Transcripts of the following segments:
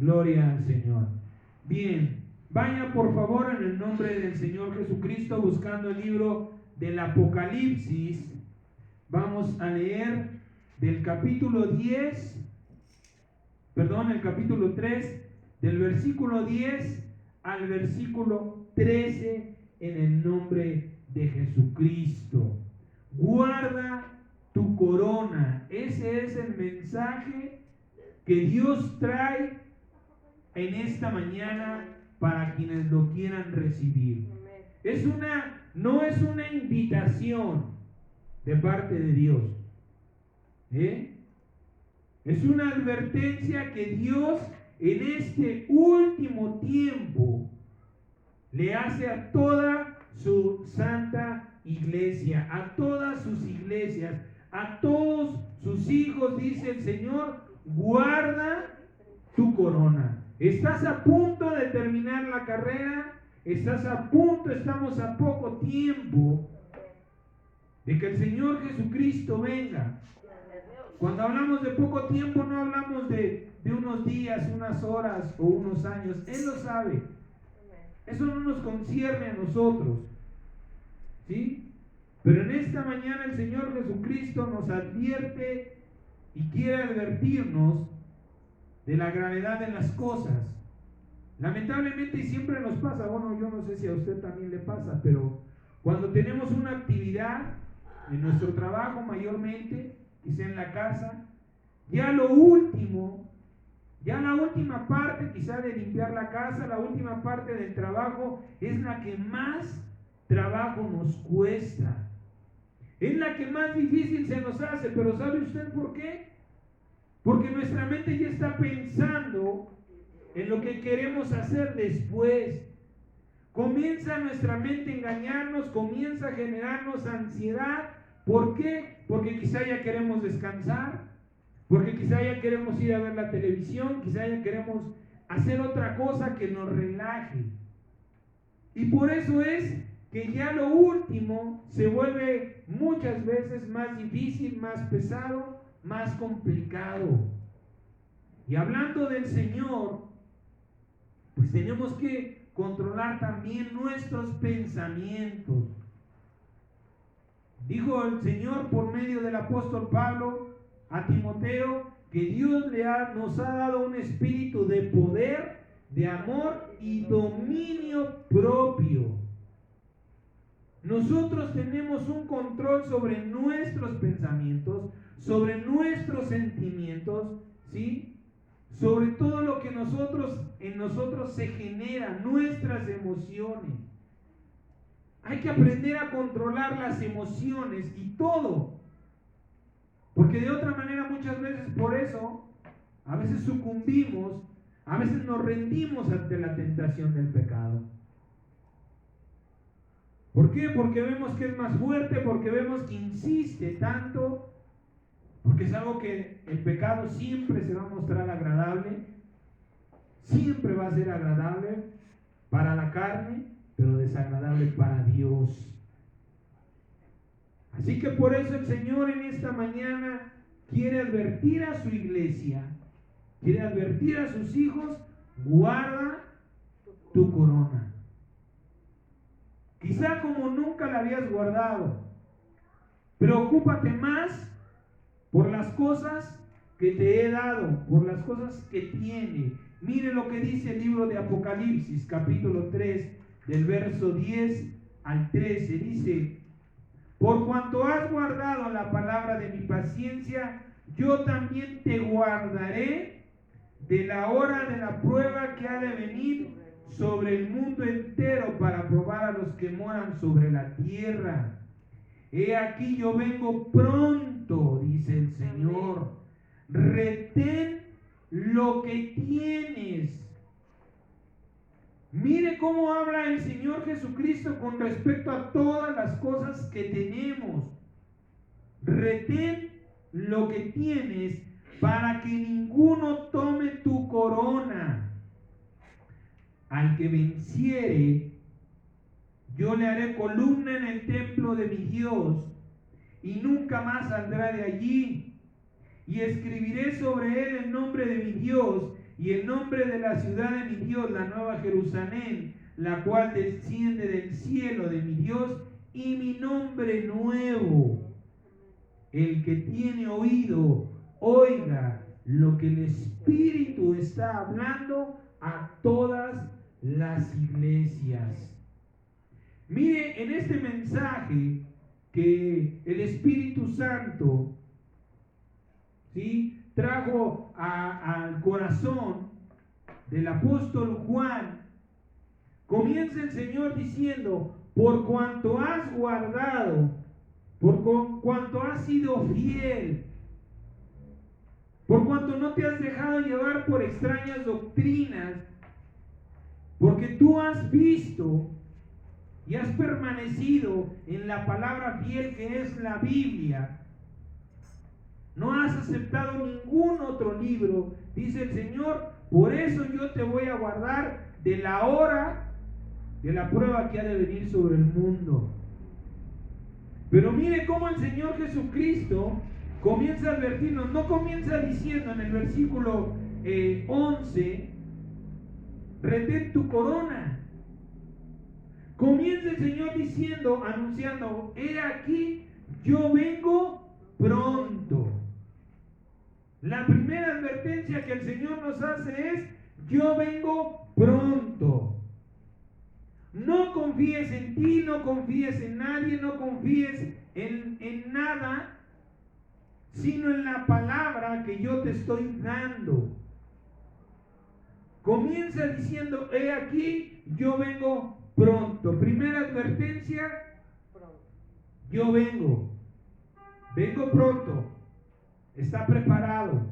Gloria al Señor. Bien, vaya por favor en el nombre del Señor Jesucristo buscando el libro del Apocalipsis. Vamos a leer del capítulo 3, del versículo 10 al versículo 13 en el nombre de Jesucristo. Guarda tu corona. Ese es el mensaje que Dios trae en esta mañana para quienes lo quieran recibir. No es una invitación de parte de Dios. Es una advertencia que Dios en este último tiempo le hace a toda su santa iglesia, a todas sus iglesias, a todos sus hijos, dice el Señor: guarda tu corona. Estás a punto de terminar la carrera, estamos a poco tiempo de que el Señor Jesucristo venga. Cuando hablamos de poco tiempo, no hablamos de unos días, unas horas o unos años. Él lo sabe. Eso no nos concierne a nosotros, ¿sí? Pero en esta mañana el Señor Jesucristo nos advierte y quiere advertirnos de la gravedad de las cosas. Lamentablemente, y siempre nos pasa, bueno, yo no sé si a usted también le pasa, pero cuando tenemos una actividad en nuestro trabajo mayormente, quizá en la casa, ya la última parte quizá de limpiar la casa, la última parte del trabajo es la que más trabajo nos cuesta, es la que más difícil se nos hace. Pero ¿sabe usted por qué? Porque nuestra mente ya está pensando en lo que queremos hacer después. Comienza nuestra mente a engañarnos, comienza a generarnos ansiedad. ¿Por qué? Porque quizá ya queremos descansar, porque quizá ya queremos ir a ver la televisión, quizá ya queremos hacer otra cosa que nos relaje. Y por eso es que ya lo último se vuelve muchas veces más difícil, más pesado, más complicado. Y hablando del Señor, pues tenemos que controlar también nuestros pensamientos. Dijo el Señor por medio del apóstol Pablo a Timoteo que Dios nos ha dado un espíritu de poder, de amor y dominio propio. Nosotros tenemos un control sobre nuestros pensamientos, sobre nuestros sentimientos, ¿sí? Sobre todo lo que en nosotros se genera, nuestras emociones. Hay que aprender a controlar las emociones y todo. Porque de otra manera muchas veces por eso, a veces sucumbimos, a veces nos rendimos ante la tentación del pecado. ¿Por qué? Porque vemos que es más fuerte, porque vemos que insiste tanto, porque es algo que el pecado siempre se va a mostrar agradable, siempre va a ser agradable para la carne, pero desagradable para Dios. Así que por eso el Señor en esta mañana quiere advertir a su iglesia, quiere advertir a sus hijos: guarda tu corona. Quizá como nunca la habías guardado. Preocúpate más por las cosas que te he dado, por las cosas que tiene. Mire lo que dice el libro de Apocalipsis, capítulo 3, del verso 10 al 13. Dice: por cuanto has guardado la palabra de mi paciencia, yo también te guardaré de la hora de la prueba que ha de venir sobre el mundo entero para probar a los que moran sobre la tierra. He aquí yo vengo pronto, dice el Señor. Retén lo que tienes. Mire cómo habla el Señor Jesucristo con respecto a todas las cosas que tenemos. Retén lo que tienes para que ninguno tome tu corona. Al que venciere, yo le haré columna en el templo de mi Dios, y nunca más saldrá de allí. Y escribiré sobre él el nombre de mi Dios y el nombre de la ciudad de mi Dios, la nueva Jerusalén, la cual desciende del cielo de mi Dios, y mi nombre nuevo. El que tiene oído, oiga lo que el Espíritu está hablando a todas las iglesias. Mire, en este mensaje que el Espíritu Santo, ¿sí?, trajo al corazón del apóstol Juan, comienza el Señor diciendo: por cuanto has guardado, por cuanto has sido fiel, por cuanto no te has dejado llevar por extrañas doctrinas, porque tú has visto y has permanecido en la palabra fiel que es la Biblia, no has aceptado ningún otro libro, dice el Señor, por eso yo te voy a guardar de la hora de la prueba que ha de venir sobre el mundo. Pero mire cómo el Señor Jesucristo comienza a advertirnos. No comienza diciendo en el versículo 11, retén tu corona. Comienza el Señor diciendo, anunciando: he aquí, yo vengo pronto. La primera advertencia que el Señor nos hace es: yo vengo pronto. No confíes en ti, no confíes en nadie, no confíes en nada, sino en la palabra que yo te estoy dando. Comienza diciendo: he aquí, yo vengo pronto. Primera advertencia: yo vengo pronto. Está preparado.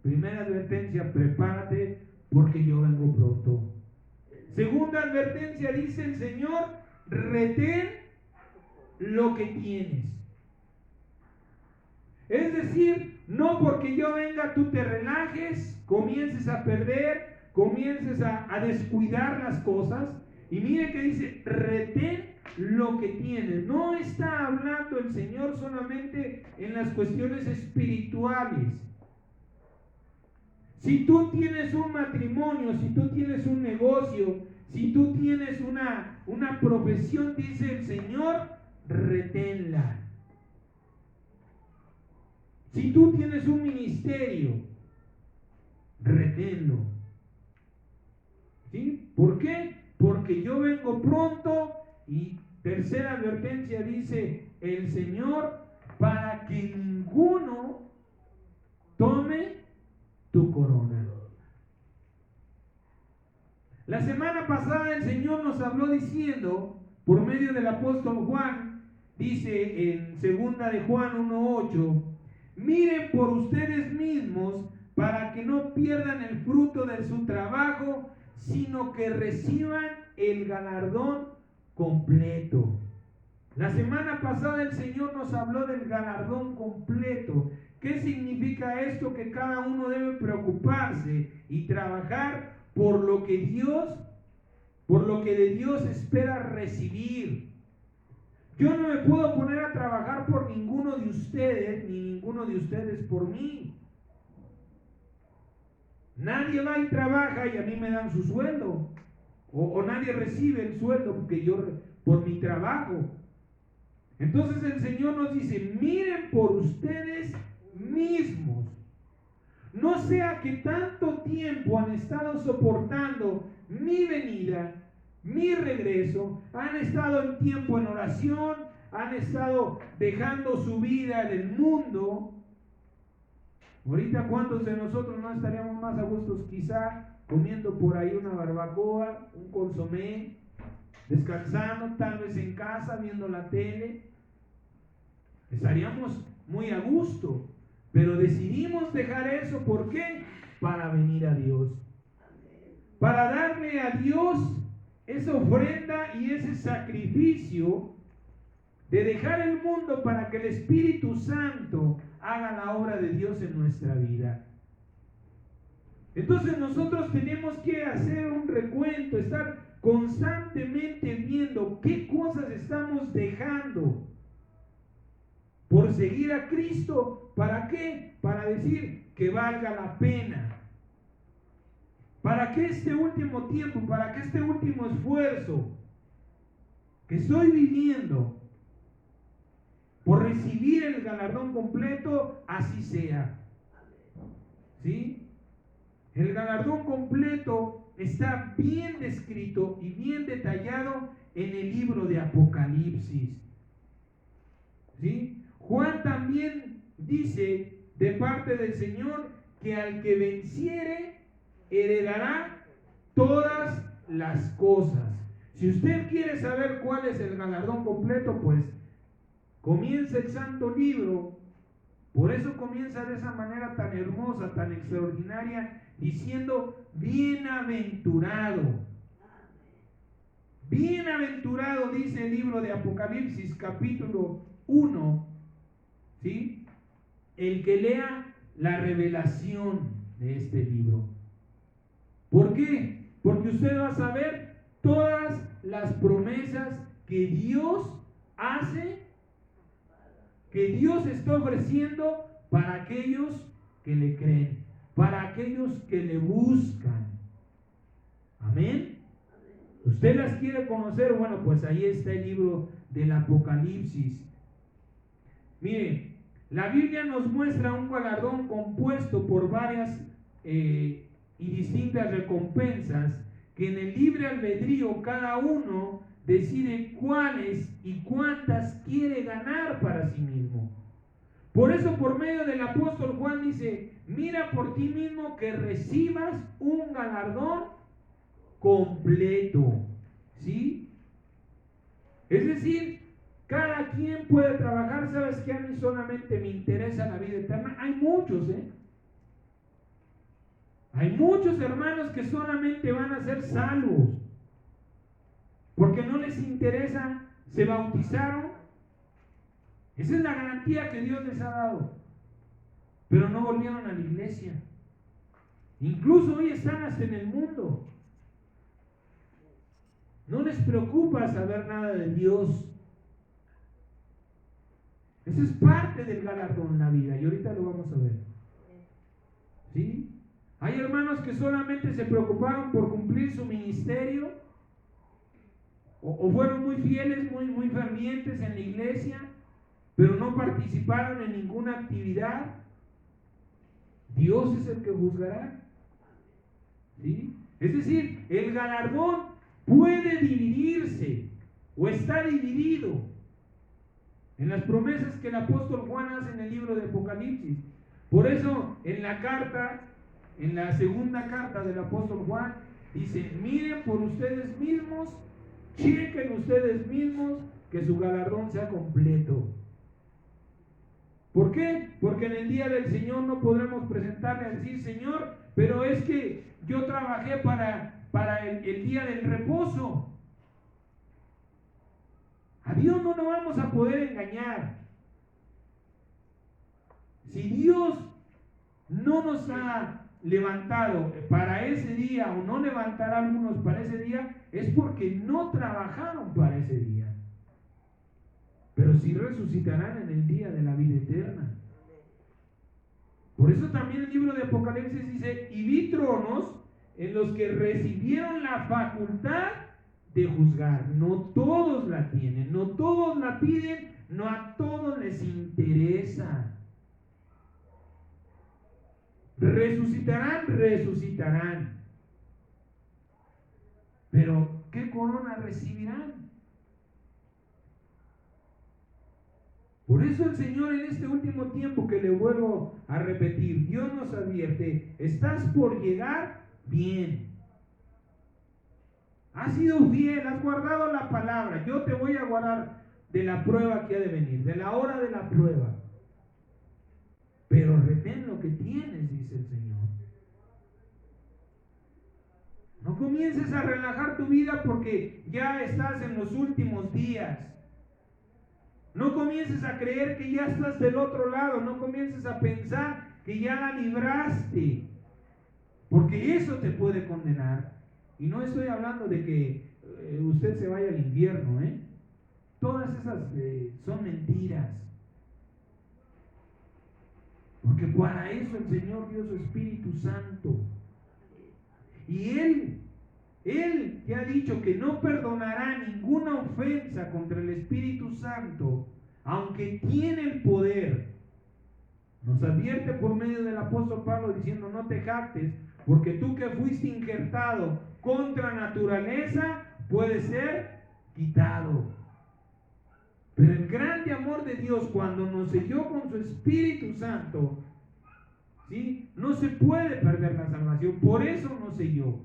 Primera advertencia: prepárate porque yo vengo pronto. Segunda advertencia, dice el Señor: retén lo que tienes. Es decir, no porque yo venga tú te relajes, comiences a perder, comiences a descuidar las cosas. Y mire que dice: retén lo que tienes. No está hablando el Señor solamente en las cuestiones espirituales. Si tú tienes un matrimonio, si tú tienes un negocio, si tú tienes una profesión, dice el Señor, reténla. Si tú tienes un ministerio, reténlo. ¿Sí? ¿Por qué? Porque yo vengo pronto. Y tercera advertencia, dice el Señor, para que ninguno tome tu corona. La semana pasada el Señor nos habló diciendo, por medio del apóstol Juan, dice en 2 de Juan 1:8, miren por ustedes mismos para que no pierdan el fruto de su trabajo, sino que reciban el galardón completo. La semana pasada el Señor nos habló del galardón completo. ¿Qué significa esto? Que cada uno debe preocuparse y trabajar por lo que de Dios espera recibir. Yo no me puedo poner a trabajar por ninguno de ustedes, ni ninguno de ustedes por mí. Nadie va y trabaja y a mí me dan su sueldo. O nadie recibe el sueldo por mi trabajo. Entonces el Señor nos dice: miren por ustedes mismos. No sea que tanto tiempo han estado soportando mi venida, mi regreso, han estado en tiempo en oración, han estado dejando su vida en el mundo. Ahorita, ¿cuántos de nosotros no estaríamos más a gustos quizá comiendo por ahí una barbacoa, un consomé, descansando tal vez en casa, viendo la tele? Estaríamos muy a gusto, pero decidimos dejar eso. ¿Por qué? Para venir a Dios, para darle a Dios esa ofrenda y ese sacrificio de dejar el mundo para que el Espíritu Santo haga la obra de Dios en nuestra vida. Entonces nosotros tenemos que hacer un recuento, estar constantemente viendo qué cosas estamos dejando por seguir a Cristo. ¿Para qué? Para decir que valga la pena. para que este último tiempo, para que este último esfuerzo que estoy viviendo por recibir el galardón completo, así sea. ¿Sí? El galardón completo está bien descrito y bien detallado en el libro de Apocalipsis. ¿Sí? Juan también dice de parte del Señor que al que venciere heredará todas las cosas. Si usted quiere saber cuál es el galardón completo, pues comienza el santo libro. Por eso comienza de esa manera tan hermosa, tan extraordinaria, diciendo: bienaventurado. Bienaventurado, dice el libro de Apocalipsis, capítulo 1, ¿sí? El que lea la revelación de este libro. ¿Por qué? Porque usted va a saber todas las promesas que Dios hace, que Dios está ofreciendo para aquellos que le creen, para aquellos que le buscan. Amén. ¿Usted las quiere conocer? Bueno, pues ahí está el libro del Apocalipsis. Mire, la Biblia nos muestra un galardón compuesto por varias y distintas recompensas que en el libre albedrío cada uno decide cuáles y cuántas quiere ganar para sí mismo. Por eso, por medio del apóstol Juan dice: mira por ti mismo que recibas un galardón completo. ¿Sí? Es decir, cada quien puede trabajar. ¿Sabes qué? A mí solamente me interesa la vida eterna. Hay muchos, Hay muchos hermanos que solamente van a ser salvos porque no les interesa, se bautizaron. Esa es la garantía que Dios les ha dado, pero no volvieron a la iglesia. Incluso hoy están hasta en el mundo. No les preocupa saber nada de Dios. Eso es parte del galardón en la vida, y ahorita lo vamos a ver. ¿Sí? Hay hermanos que solamente se preocuparon por cumplir su ministerio, o fueron muy fieles, muy fervientes en la iglesia, pero no participaron en ninguna actividad. Dios es el que juzgará. ¿Sí? Es decir, el galardón puede dividirse, o está dividido en las promesas que el apóstol Juan hace en el libro de Apocalipsis. Por eso en la carta, en la segunda carta del apóstol Juan, dice: miren por ustedes mismos, chequen ustedes mismos que su galardón sea completo. ¿Por qué? Porque en el día del Señor no podremos presentarle a decir: Señor, pero es que yo trabajé para el día del reposo. A Dios no nos vamos a poder engañar. Si Dios no nos ha levantado para ese día, o no levantará a algunos para ese día, es porque no trabajaron para ese día. Pero sí resucitarán en el día de la vida eterna. Por eso también el libro de Apocalipsis dice: y vi tronos en los que recibieron la facultad de juzgar. No todos la tienen, no todos la piden, no a todos les interesa. Resucitarán. Pero ¿qué corona recibirán? Por eso el Señor en este último tiempo, que le vuelvo a repetir, Dios nos advierte: estás por llegar bien. Has sido fiel, has guardado la palabra. Yo te voy a guardar de la prueba que ha de venir, de la hora de la prueba. Pero retén lo que tienes, dice el Señor. No comiences a relajar tu vida porque ya estás en los últimos días. No comiences a creer que ya estás del otro lado. No comiences a pensar que ya la libraste, porque eso te puede condenar. Y no estoy hablando de que usted se vaya al infierno, Todas esas son mentiras. Porque para eso el Señor dio su Espíritu Santo. Y Él que ha dicho que no perdonará ninguna ofensa contra el Espíritu Santo, aunque tiene el poder, nos advierte por medio del apóstol Pablo diciendo: no te jactes, porque tú que fuiste injertado contra naturaleza puede ser quitado. Pero el grande amor de Dios, cuando nos selló con su Espíritu Santo, ¿sí?, no se puede perder la salvación. Por eso nos selló.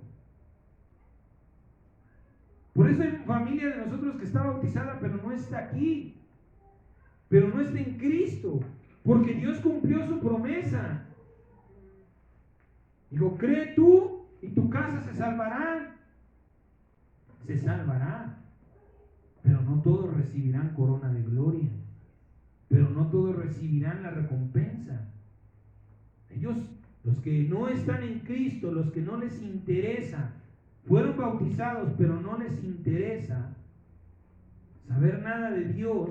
Por eso hay familia de nosotros que está bautizada, pero no está aquí, pero no está en Cristo, porque Dios cumplió su promesa. Dijo: cree tú y tu casa se salvará. Se salvará, pero no todos recibirán corona de gloria, pero no todos recibirán la recompensa. Ellos, los que no están en Cristo, los que no les interesa, fueron bautizados, pero no les interesa saber nada de Dios,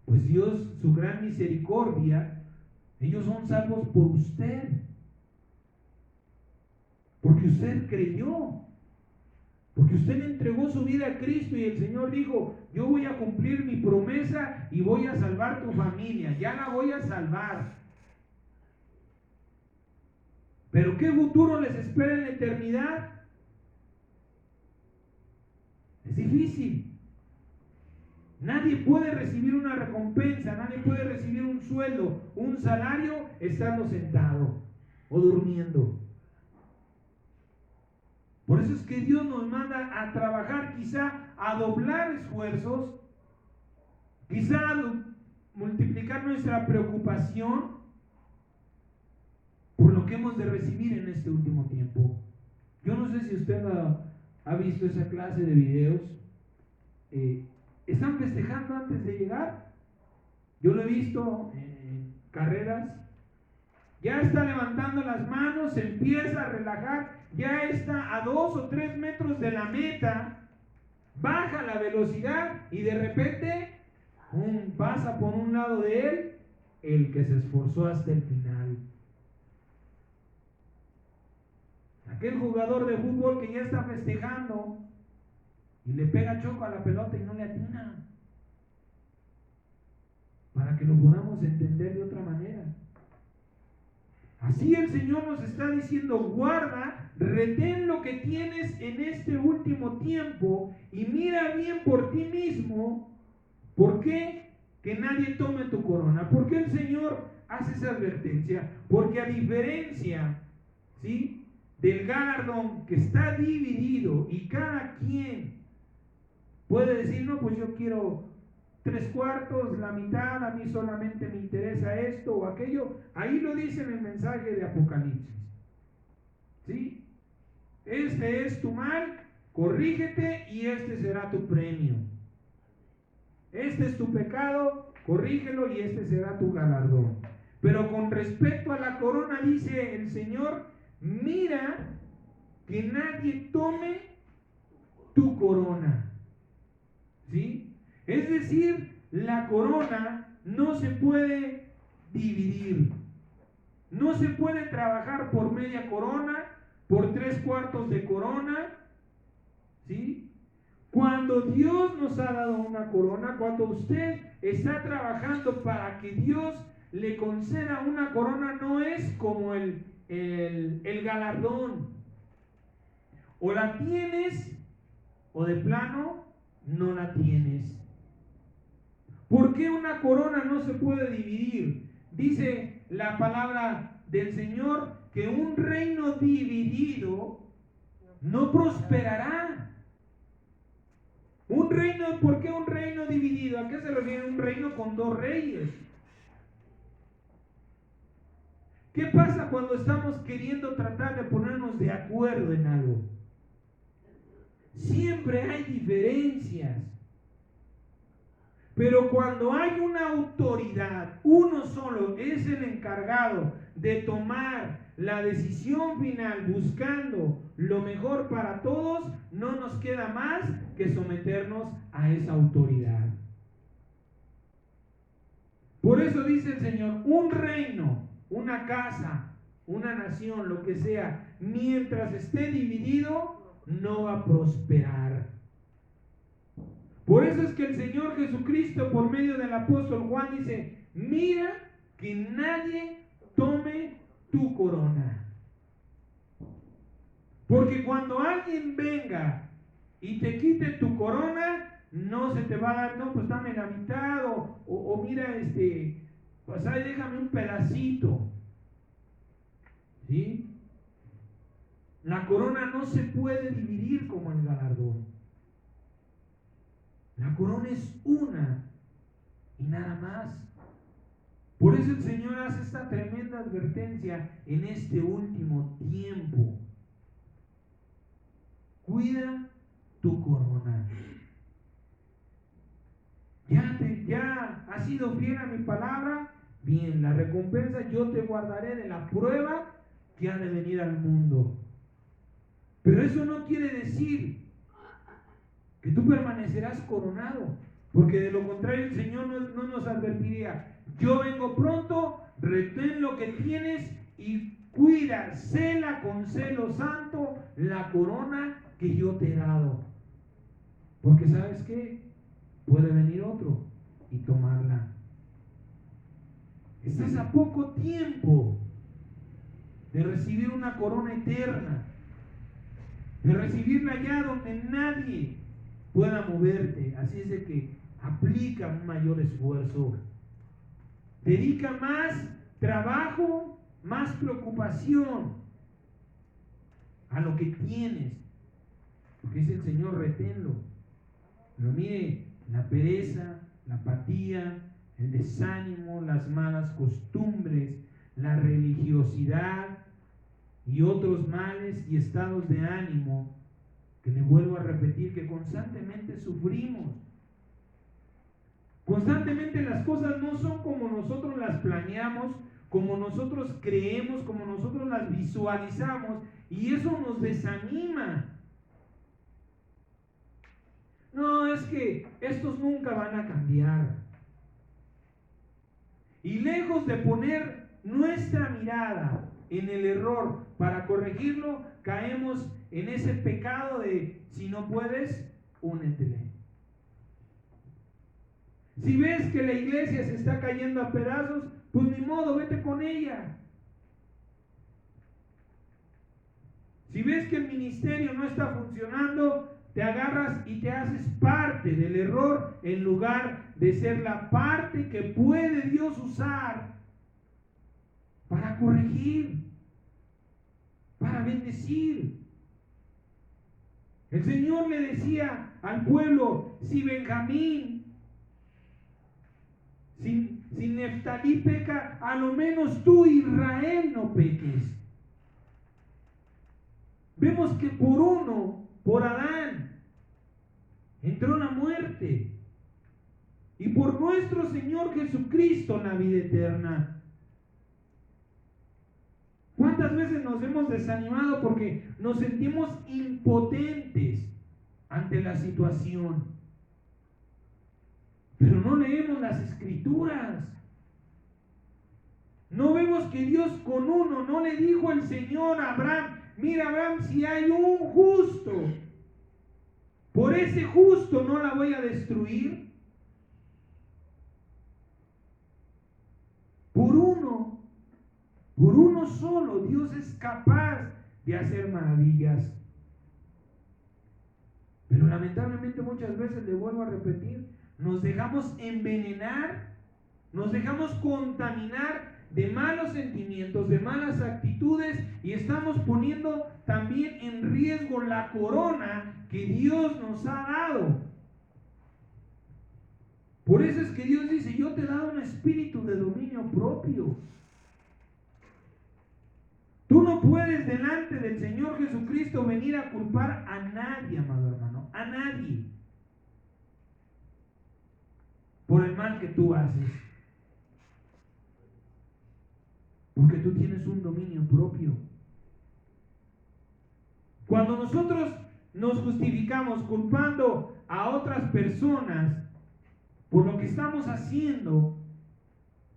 pues Dios, su gran misericordia, ellos son salvos por usted, porque usted creyó, porque usted entregó su vida a Cristo y el Señor dijo: yo voy a cumplir mi promesa y voy a salvar tu familia, ya la voy a salvar. Pero ¿qué futuro les espera en la eternidad? Es difícil. Nadie puede recibir una recompensa, nadie puede recibir un sueldo, un salario estando sentado o durmiendo. Por eso es que Dios nos manda a trabajar, quizá a doblar esfuerzos, quizá a multiplicar nuestra preocupación por lo que hemos de recibir en este último tiempo. Yo no sé si usted ha visto esa clase de videos. Están festejando antes de llegar. Yo lo he visto en carreras. Ya está levantando las manos, se empieza a relajar, ya está a 2 o 3 metros de la meta, baja la velocidad y de repente pasa por un lado de él el que se esforzó hasta el final. Aquel jugador de fútbol que ya está festejando y le pega choco a la pelota y no le atina. Para que lo podamos entender de otra manera. Así el Señor nos está diciendo: guarda, retén lo que tienes en este último tiempo y mira bien por ti mismo. ¿Por qué? Que nadie tome tu corona. ¿Por qué el Señor hace esa advertencia? Porque a diferencia, ¿sí?, del galardón que está dividido y cada quien puede decir: no, pues yo quiero 3/4, la mitad, a mí solamente me interesa esto o aquello. Ahí lo dice en el mensaje de Apocalipsis, ¿sí? Este es tu mal, corrígete y este será tu premio. Este es tu pecado, corrígelo y este será tu galardón. Pero con respecto a la corona, dice el Señor: mira que nadie tome tu corona, ¿sí? Es decir, la corona no se puede dividir. No se puede trabajar por media corona, por 3/4 de corona, ¿sí? Cuando Dios nos ha dado una corona, cuando usted está trabajando para que Dios le conceda una corona, no es como el galardón. O la tienes o de plano no la tienes. ¿Por qué una corona no se puede dividir? Dice la palabra del Señor que un reino dividido no prosperará. Un reino, ¿por qué un reino dividido? ¿A qué se refiere un reino con 2 reyes? ¿Qué pasa cuando estamos queriendo tratar de ponernos de acuerdo en algo? Siempre hay diferencias. Pero cuando hay una autoridad, uno solo es el encargado de tomar la decisión final buscando lo mejor para todos, no nos queda más que someternos a esa autoridad. Por eso dice el Señor: un reino, una casa, una nación, lo que sea, mientras esté dividido, no va a prosperar. Por eso es que el Señor Jesucristo, por medio del apóstol Juan, dice: mira que nadie tome tu corona. Porque cuando alguien venga y te quite tu corona, no se te va a dar, no, pues dame la mitad, o mira, pues ahí déjame un pedacito. ¿Sí? La corona no se puede dividir como el galardón. La corona es una y nada más. Por eso el Señor hace esta tremenda advertencia en este último tiempo. Cuida tu corona. ¿Ya has sido fiel a mi palabra? Bien, la recompensa yo te guardaré de la prueba que ha de venir al mundo. Pero eso no quiere decir que tú permanecerás coronado, porque de lo contrario el Señor no nos advertiría: yo vengo pronto, retén lo que tienes y cuida, cela con celo santo la corona que yo te he dado. Porque ¿sabes qué? Puede venir otro y tomarla. Estás a poco tiempo de recibir una corona eterna, de recibirla allá donde nadie pueda moverte. Así es de que aplica un mayor esfuerzo, dedica más trabajo, más preocupación a lo que tienes, porque dice el Señor: reténlo. Pero mire, la pereza, la apatía, el desánimo, las malas costumbres, la religiosidad y otros males y estados de ánimo que le vuelvo a repetir que constantemente sufrimos. Constantemente las cosas no son como nosotros las planeamos, como nosotros creemos, como nosotros las visualizamos, y eso nos desanima. No, es que estos nunca van a cambiar. Y lejos de poner nuestra mirada en el error para corregirlo, caemos en ese pecado de: si no puedes, únetele. Si ves que la iglesia se está cayendo a pedazos, pues ni modo, vete con ella. Si ves que el ministerio no está funcionando, te agarras y te haces parte del error en lugar de ser la parte que puede Dios usar para corregir, para bendecir. El Señor le decía al pueblo: si Benjamín, si Neftalí peca, a lo menos tú, Israel, no peques. Vemos que por Adán, entró la muerte, y por nuestro Señor Jesucristo la vida eterna. ¿Cuántas veces nos hemos desanimado porque nos sentimos impotentes ante la situación? Pero no leemos las Escrituras. No vemos que Dios con uno, no le dijo el Señor a Abraham: mira, Abraham, si hay un justo, por ese justo no la voy a destruir. Por uno solo, Dios es capaz de hacer maravillas. Pero lamentablemente muchas veces, le vuelvo a repetir, nos dejamos envenenar, nos dejamos contaminar de malos sentimientos, de malas actitudes, y estamos poniendo también en riesgo la corona que Dios nos ha dado. Por eso es que Dios dice: yo te he dado un espíritu de dominio propio. Tú no puedes delante del Señor Jesucristo venir a culpar a nadie, amado hermano, a nadie, por el mal que tú haces. Porque tú tienes un dominio propio. Cuando nosotros nos justificamos culpando a otras personas por lo que estamos haciendo,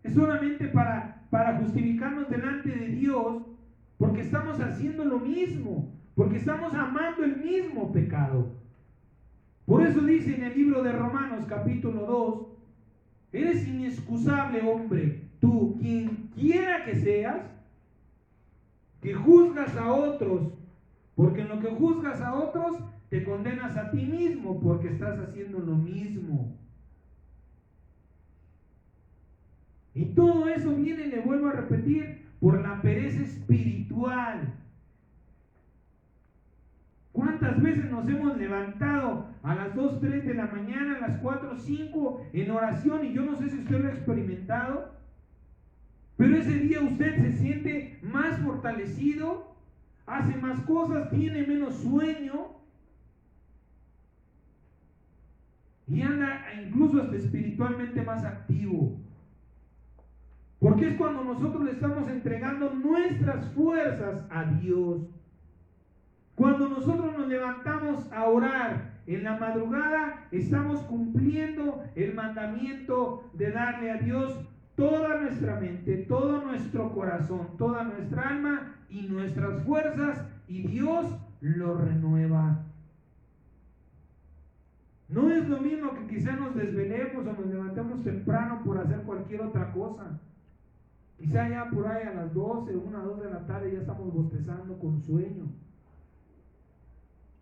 es solamente para justificarnos delante de Dios, porque estamos haciendo lo mismo, porque estamos amando el mismo pecado. Por eso dice en el libro de Romanos capítulo 2, eres inexcusable, hombre, tú, quien quiera que seas, que juzgas a otros, porque en lo que juzgas a otros, te condenas a ti mismo, porque estás haciendo lo mismo. Y todo eso viene, le vuelvo a repetir, por la pereza espiritual. ¿Cuántas veces nos hemos levantado a las 2, 3 de la mañana, a las 4, 5 en oración? Y yo no sé si usted lo ha experimentado, pero ese día usted se siente más fortalecido, hace más cosas, tiene menos sueño y anda incluso hasta espiritualmente más activo. Porque es cuando nosotros le estamos entregando nuestras fuerzas a Dios. Cuando nosotros nos levantamos a orar en la madrugada, estamos cumpliendo el mandamiento de darle a Dios toda nuestra mente, todo nuestro corazón, toda nuestra alma y nuestras fuerzas, y Dios lo renueva. No es lo mismo que quizá nos desvelemos o nos levantemos temprano por hacer cualquier otra cosa. Quizá ya por ahí a las 12, 1, 2 de la tarde ya estamos bostezando con sueño.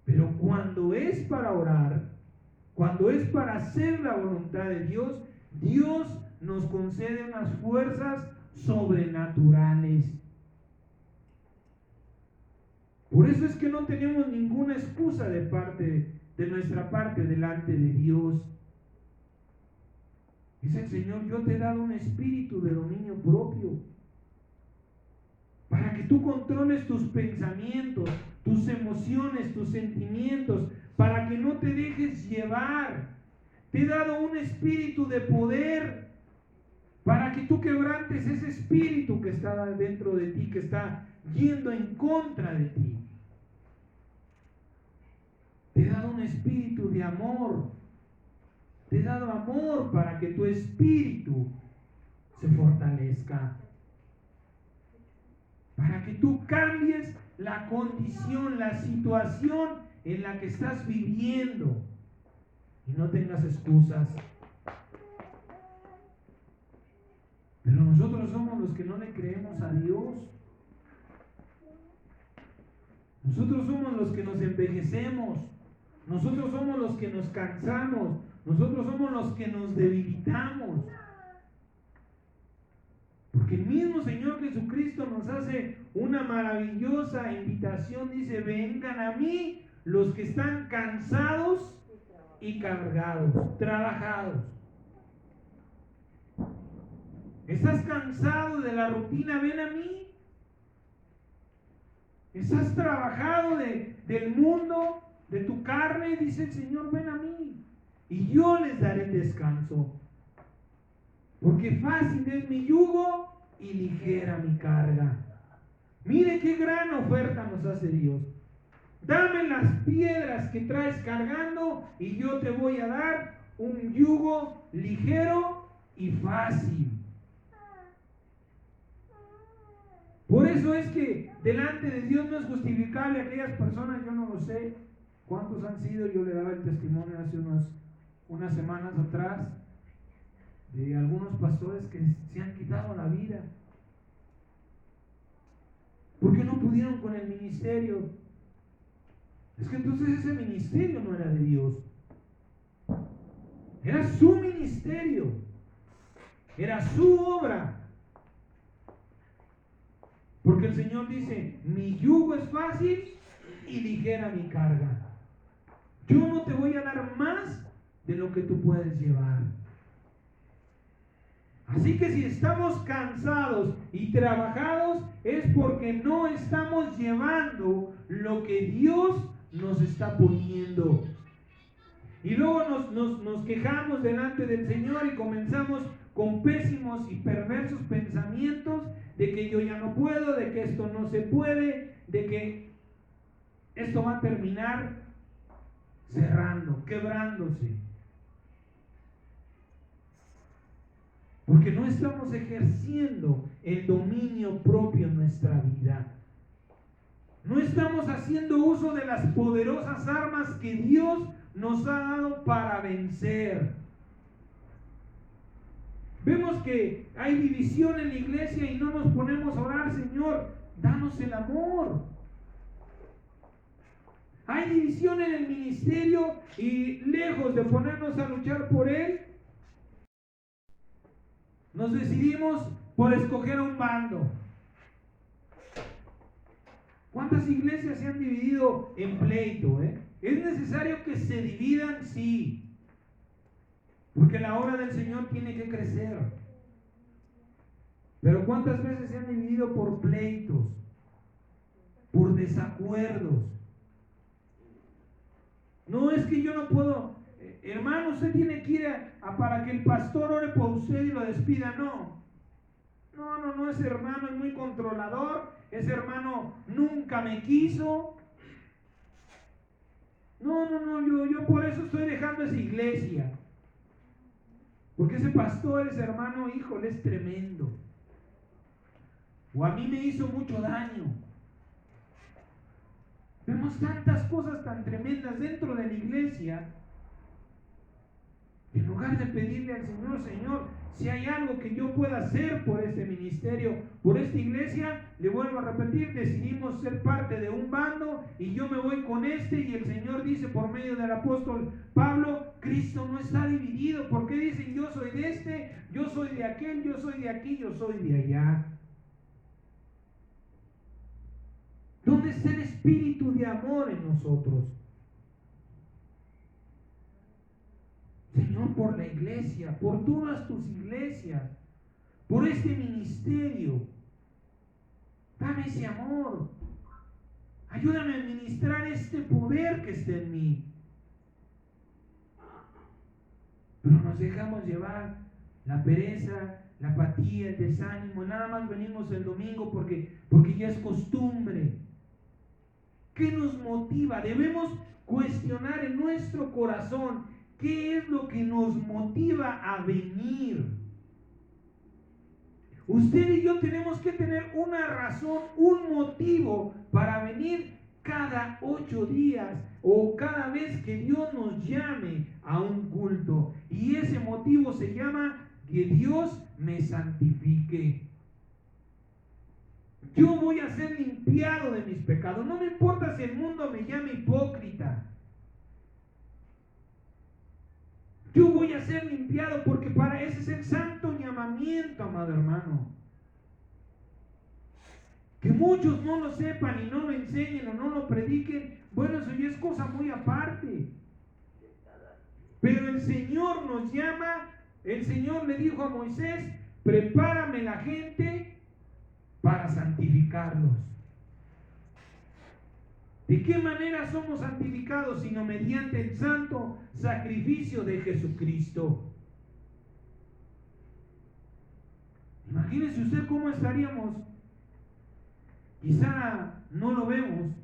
Pero cuando es para orar, cuando es para hacer la voluntad de Dios, Dios nos concede unas fuerzas sobrenaturales. Por eso es que no tenemos ninguna excusa de nuestra parte delante de Dios. Dice el Señor, yo te he dado un espíritu de dominio propio, para que tú controles tus pensamientos, tus emociones, tus sentimientos, para que no te dejes llevar. Te he dado un espíritu de poder, para que tú quebrantes ese espíritu que está dentro de ti, que está yendo en contra de ti. Te he dado un espíritu de amor. Te he dado amor para que tu espíritu se fortalezca. Para que tú cambies la condición, la situación en la que estás viviendo y no tengas excusas. Pero nosotros somos los que no le creemos a Dios. Nosotros somos los que nos envejecemos. Nosotros somos los que nos cansamos. Nosotros somos los que nos debilitamos. Porque el mismo Señor Jesucristo nos hace una maravillosa invitación. Dice, vengan a mí los que están cansados y cargados, trabajados. ¿Estás cansado de la rutina? Ven a mí. ¿Estás trabajado del mundo, de tu carne? Dice el Señor, ven a mí y yo les daré descanso. Porque fácil es mi yugo y ligera mi carga. Mire qué gran oferta nos hace Dios. Dame las piedras que traes cargando y yo te voy a dar un yugo ligero y fácil. Por eso es que delante de Dios no es justificable aquellas personas, yo no lo sé cuántos han sido, yo le daba el testimonio hace unas semanas atrás, de algunos pastores que se han quitado la vida porque no pudieron con el ministerio. Es que entonces ese ministerio no era de Dios, era su ministerio, era su obra. Porque el Señor dice, mi yugo es fácil y ligera mi carga. Yo no te voy a dar más de lo que tú puedes llevar. Así que si estamos cansados y trabajados es porque no estamos llevando lo que Dios nos está poniendo. Y luego nos quejamos delante del Señor y comenzamos con pésimos y perversos pensamientos de que yo ya no puedo, de que esto no se puede, de que esto va a terminar cerrando, quebrándose. Porque no estamos ejerciendo el dominio propio en nuestra vida. No estamos haciendo uso de las poderosas armas que Dios nos ha dado para vencer. Vemos que hay división en la iglesia y no nos ponemos a orar, Señor, danos el amor. Hay división en el ministerio y lejos de ponernos a luchar por él, nos decidimos por escoger un bando. ¿Cuántas iglesias se han dividido en pleito? ¿Es necesario que se dividan? Sí. Porque la obra del Señor tiene que crecer. Pero ¿cuántas veces se han dividido por pleitos? Por desacuerdos. No es que yo no puedo, hermano, usted tiene que ir para que el pastor ore por usted y lo despida. No, ese hermano es muy controlador, ese hermano nunca me quiso. Yo por eso estoy dejando esa iglesia. Porque ese pastor, ese hermano, híjole, es tremendo. O a mí me hizo mucho daño. Vemos tantas cosas tan tremendas dentro de la iglesia. En lugar de pedirle al Señor, Señor, si hay algo que yo pueda hacer por este ministerio, por esta iglesia, le vuelvo a repetir, decidimos ser parte de un bando y yo me voy con este, y el Señor dice por medio del apóstol Pablo, Cristo no está dividido. ¿Por qué dicen yo soy de este, yo soy de aquel, yo soy de aquí, yo soy de allá? ¿Dónde está el espíritu de amor en nosotros? Señor, por la iglesia, por todas tus iglesias, por este ministerio, dame ese amor. Ayúdame a administrar este poder que está en mí. Pero nos dejamos llevar la pereza, la apatía, el desánimo. Nada más venimos el domingo porque ya es costumbre. ¿Qué nos motiva? Debemos cuestionar en nuestro corazón qué es lo que nos motiva a venir. Usted y yo tenemos que tener una razón, un motivo para venir cada 8 días o cada vez que Dios nos llame a un culto. Y ese motivo se llama que Dios me santifique. Yo voy a ser limpiado de mis pecados. No me importa si el mundo me llame hipócrita. Yo voy a ser limpiado porque para ese es el santo llamamiento, amado hermano. Que muchos no lo sepan y no lo enseñen o no lo prediquen, bueno, eso ya es cosa muy aparte. Pero el Señor nos llama, el Señor le dijo a Moisés, prepárame la gente para santificarlos. ¿De qué manera somos santificados sino mediante el santo sacrificio de Jesucristo? Imagínese usted cómo estaríamos. Quizá no lo vemos.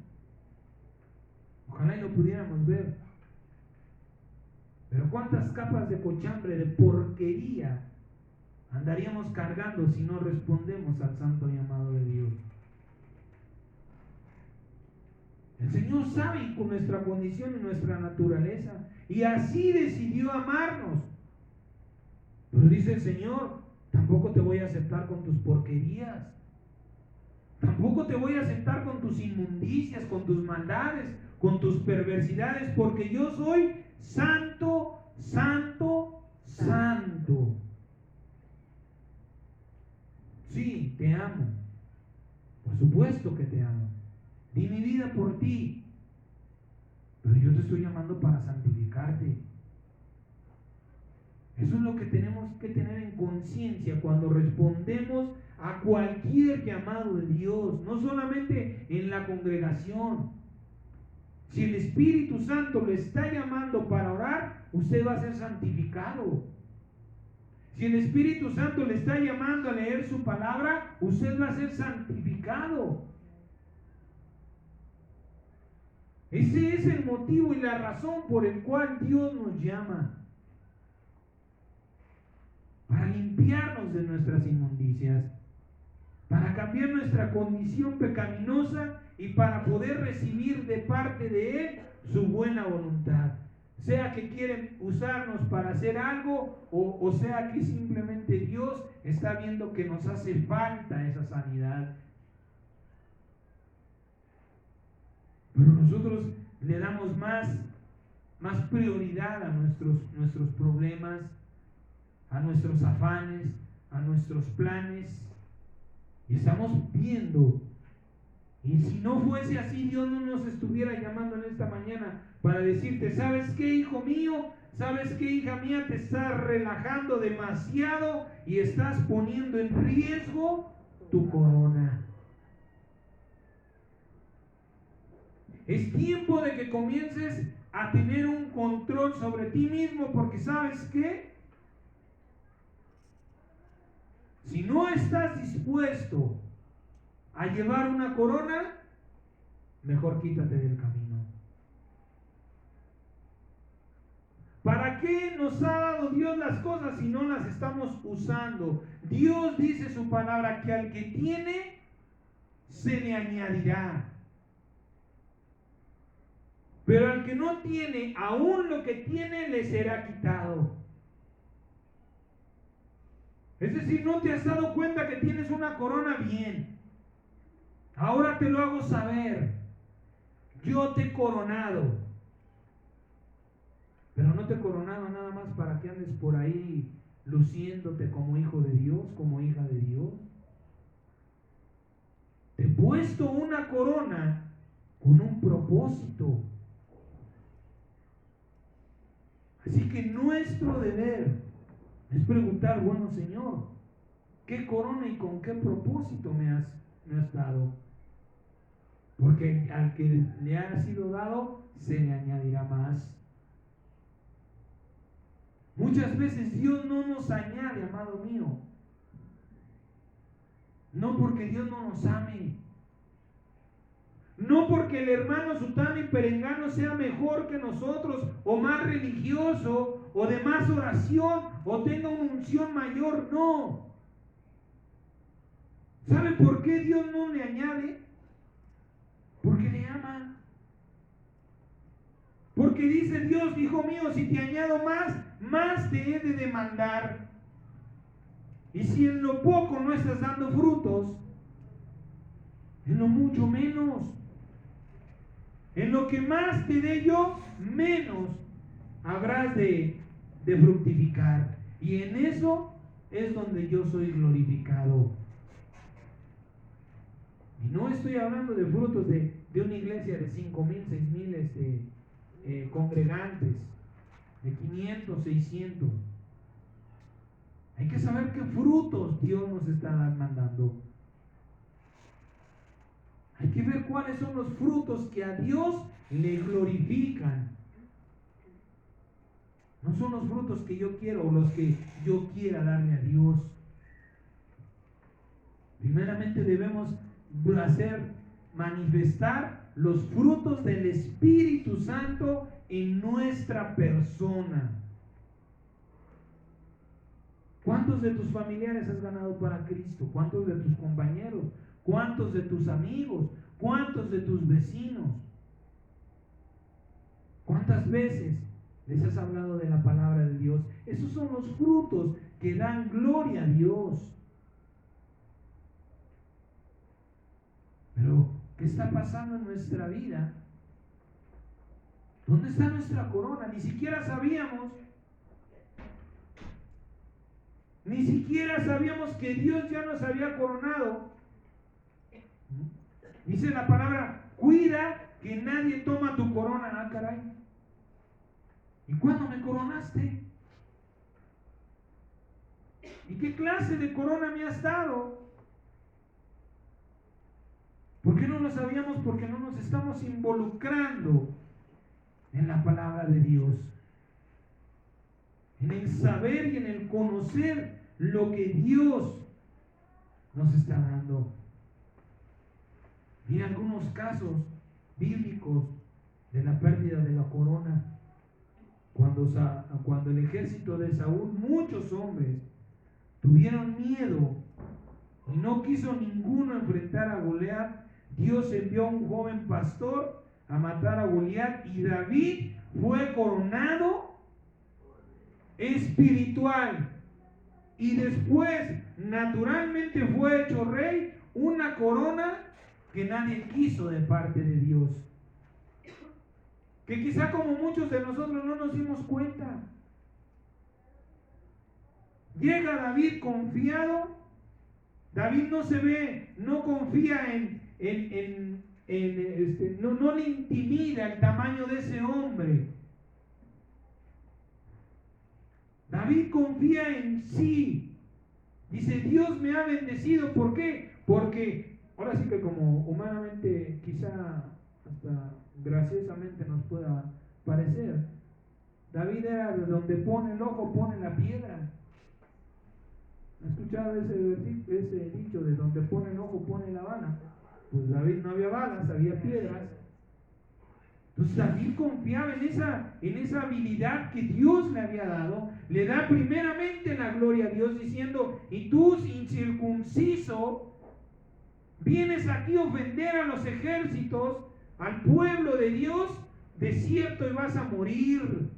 Ojalá y lo pudiéramos ver. Pero cuántas capas de cochambre, de porquería andaríamos cargando si no respondemos al santo llamado de Dios. El Señor sabe con nuestra condición y nuestra naturaleza, y así decidió amarnos. Pero dice el Señor, tampoco te voy a aceptar con tus porquerías, tampoco te voy a aceptar con tus inmundicias, con tus maldades, con tus perversidades, porque yo soy santo, santo, santo. Sí, te amo, por supuesto que te amo. Di mi vida por ti, pero yo te estoy llamando para santificarte. Eso es lo que tenemos que tener en conciencia cuando respondemos a cualquier llamado de Dios, no solamente en la congregación. Si el Espíritu Santo le está llamando para orar, usted va a ser santificado. Si el Espíritu Santo le está llamando a leer su palabra, usted va a ser santificado. Ese es el motivo y la razón por el cual Dios nos llama. Para limpiarnos de nuestras inmundicias, para cambiar nuestra condición pecaminosa y para poder recibir de parte de Él su buena voluntad. Sea que quieren usarnos para hacer algo o sea que simplemente Dios está viendo que nos hace falta esa sanidad. Pero nosotros le damos más prioridad a nuestros problemas, a nuestros afanes, a nuestros planes. Y estamos viendo. Y si no fuese así, Dios no nos estuviera llamando en esta mañana para decirte, ¿sabes qué, hijo mío? ¿Sabes qué, hija mía? Te estás relajando demasiado y estás poniendo en riesgo tu corona. Es tiempo de que comiences a tener un control sobre ti mismo, porque ¿sabes qué? Si no estás dispuesto a llevar una corona, mejor quítate del camino. ¿Para qué nos ha dado Dios las cosas si no las estamos usando? Dios dice su palabra que al que tiene, se le añadirá. Pero al que no tiene, aún lo que tiene le será quitado. Es decir, no te has dado cuenta que tienes una corona bien. Ahora te lo hago saber. Yo te he coronado. Pero no te he coronado nada más para que andes por ahí luciéndote como hijo de Dios, como hija de Dios. Te he puesto una corona con un propósito. Así que nuestro deber es preguntar, bueno, Señor, ¿qué corona y con qué propósito me has dado? Porque al que le ha sido dado, se le añadirá más. Muchas veces Dios no nos añade, amado mío. No porque Dios no nos ame. No porque el hermano sutano y perengano sea mejor que nosotros, o más religioso, o de más oración, o tenga una unción mayor, no. ¿Sabe por qué Dios no le añade? Porque le ama. Porque dice Dios, hijo mío, si te añado más te he de demandar. Y si en lo poco no estás dando frutos, en lo mucho menos. En lo que más te dé yo, menos habrás de fructificar. Y en eso es donde yo soy glorificado. Y no estoy hablando de frutos de una iglesia de 5,000, 6,000 congregantes, de 500, 600. Hay que saber qué frutos Dios nos está mandando. Hay que ver cuáles son los frutos que a Dios le glorifican. No son los frutos que yo quiero o los que yo quiera darle a Dios. Primeramente debemos manifestar los frutos del Espíritu Santo en nuestra persona. ¿Cuántos de tus familiares has ganado para Cristo? ¿Cuántos de tus compañeros? ¿Cuántos de tus amigos? ¿Cuántos de tus vecinos? ¿Cuántas veces les has hablado de la palabra de Dios? Esos son los frutos que dan gloria a Dios. Pero, ¿qué está pasando en nuestra vida? ¿Dónde está nuestra corona? Ni siquiera sabíamos. Ni siquiera sabíamos que Dios ya nos había coronado. Dice la palabra, cuida que nadie toma tu corona. Ah, caray. ¿Y cuándo me coronaste? ¿Y qué clase de corona me has dado? ¿Por qué no lo sabíamos? Porque no nos estamos involucrando en la palabra de Dios. En el saber y en el conocer lo que Dios nos está dando. Mira algunos casos bíblicos de la pérdida de la corona. Cuando el ejército de Saúl, muchos hombres, tuvieron miedo y no quiso ninguno enfrentar a Goliat, Dios envió a un joven pastor a matar a Goliat, y David fue coronado espiritual, y después naturalmente fue hecho rey, una corona que nadie quiso de parte de Dios, que quizá como muchos de nosotros no nos dimos cuenta. Llega David confiado. David no se ve, no confía no le intimida el tamaño de ese hombre. David confía en sí. Dice, Dios me ha bendecido. ¿Por qué? Porque, ahora sí que como humanamente, quizá hasta graciosamente nos pueda parecer, David era de donde pone el ojo, pone la piedra. ¿Has escuchado ese dicho de donde pone el ojo, pone la bala? Pues David no había balas, había piedras. Entonces David confiaba en esa habilidad que Dios le había dado. Le da primeramente la gloria a Dios diciendo, y tú, incircunciso, vienes aquí a ofender a los ejércitos, al pueblo de Dios, de cierto y vas a morir.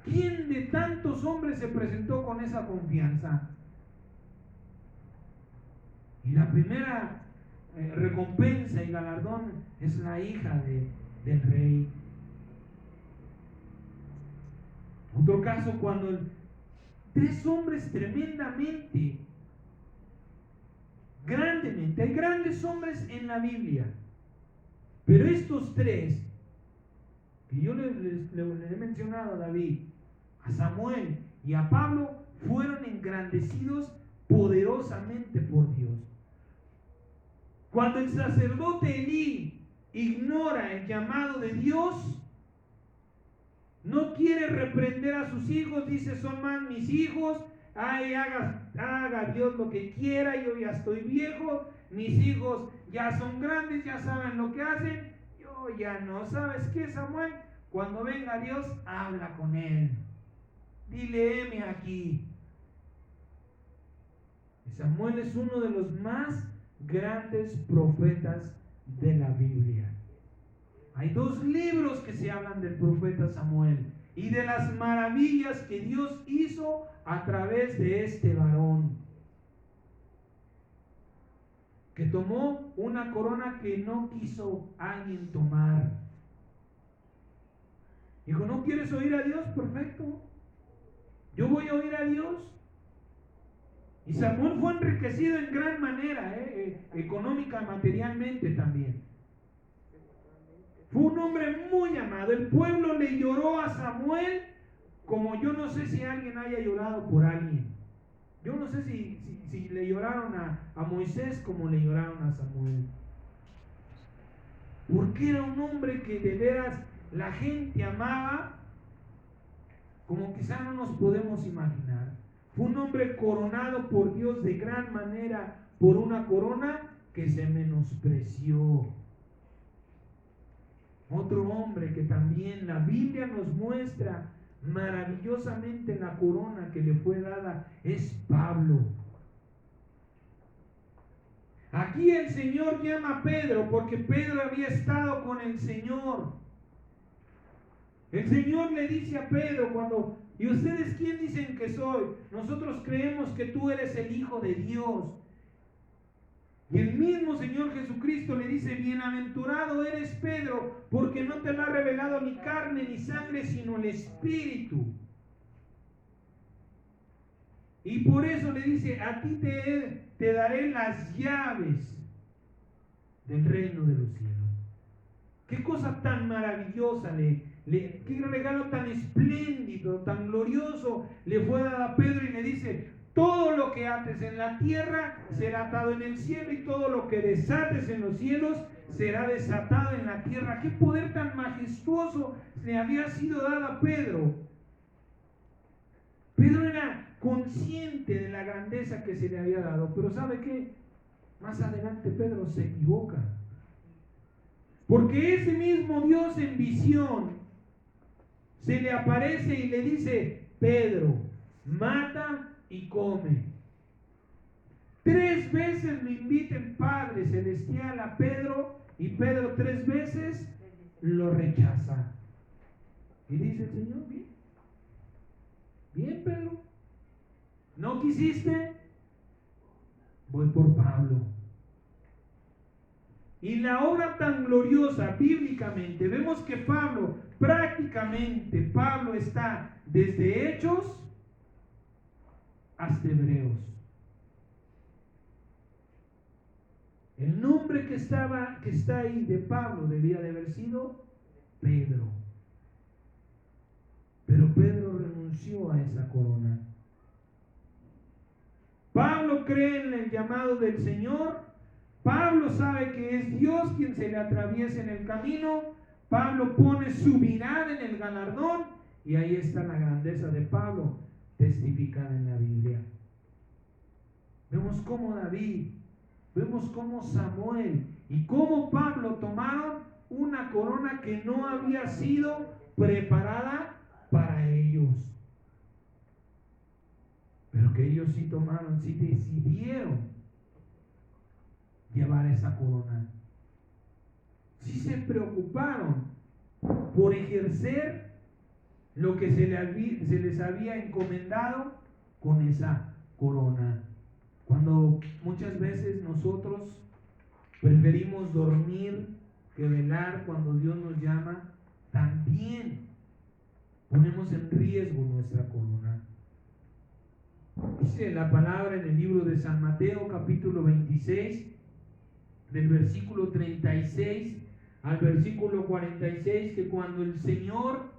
¿Quién de tantos hombres se presentó con esa confianza? Y la primera recompensa y galardón es la hija del rey. Otro caso, cuando tres hombres tremendamente, grandemente, hay grandes hombres en la Biblia, pero estos tres, que yo le he mencionado a David, a Samuel y a Pablo, fueron engrandecidos poderosamente por Dios. Cuando el sacerdote Elí ignora el llamado de Dios, no quiere reprender a sus hijos, dice, son más mis hijos, haga Dios lo que quiera, yo ya estoy viejo, mis hijos ya son grandes, ya saben lo que hacen, yo ya no. ¿Sabes qué, Samuel? Cuando venga Dios, habla con él, dile, heme aquí. Y Samuel es uno de los más grandes profetas de la Biblia. Hay 2 libros que se hablan del profeta Samuel y de las maravillas que Dios hizo a través de este varón, que tomó una corona que no quiso alguien tomar. Dijo, ¿no quieres oír a Dios? Perfecto, yo voy a oír a Dios. Y Samuel fue enriquecido en gran manera, económica, materialmente también. Fue un hombre muy amado. El pueblo le lloró a Samuel como yo no sé si alguien haya llorado por alguien. Yo no sé si le lloraron a Moisés como le lloraron a Samuel. Porque era un hombre que de veras la gente amaba como quizá no nos podemos imaginar. Fue un hombre coronado por Dios de gran manera por una corona que se menospreció. Otro hombre que también la Biblia nos muestra maravillosamente la corona que le fue dada es Pablo. Aquí el Señor llama a Pedro porque Pedro había estado con el Señor. El Señor le dice a Pedro ¿y ustedes quién dicen que soy? Nosotros creemos que tú eres el Hijo de Dios. Y el mismo Señor Jesucristo le dice, bienaventurado eres Pedro, porque no te lo ha revelado ni carne ni sangre, sino el Espíritu. Y por eso le dice, a ti te daré las llaves del reino de los cielos. Qué cosa tan maravillosa, qué regalo tan espléndido, tan glorioso le fue dado a Pedro, y le dice, todo lo que ates en la tierra será atado en el cielo, y todo lo que desates en los cielos será desatado en la tierra. Qué poder tan majestuoso le había sido dado a Pedro. Pedro era consciente de la grandeza que se le había dado, pero ¿sabe qué? Más adelante Pedro se equivoca, porque ese mismo Dios en visión se le aparece y le dice, Pedro, mata y come. 3 veces lo invita el Padre Celestial a Pedro y Pedro 3 veces lo rechaza. Y dice el Señor, bien, bien Pedro, ¿no quisiste? Voy por Pablo. Y la obra tan gloriosa bíblicamente, vemos que Pablo está desde Hechos hasta Hebreos. El nombre que está ahí de Pablo debía de haber sido Pedro. Pero Pedro renunció a esa corona. Pablo cree en el llamado del Señor. Pablo sabe que es Dios quien se le atraviesa en el camino. Pablo pone su mirada en el galardón. Y ahí está la grandeza de Pablo testificada en la Biblia. Vemos cómo David, vemos cómo Samuel y cómo Pablo tomaron una corona que no había sido preparada para ellos. Pero que ellos sí tomaron, sí decidieron llevar esa corona. Sí se preocuparon por ejercer lo que se les había encomendado con esa corona. Cuando muchas veces nosotros preferimos dormir que velar cuando Dios nos llama, también ponemos en riesgo nuestra corona. Dice la palabra en el libro de San Mateo, capítulo 26, del versículo 36 al versículo 46, que cuando el Señor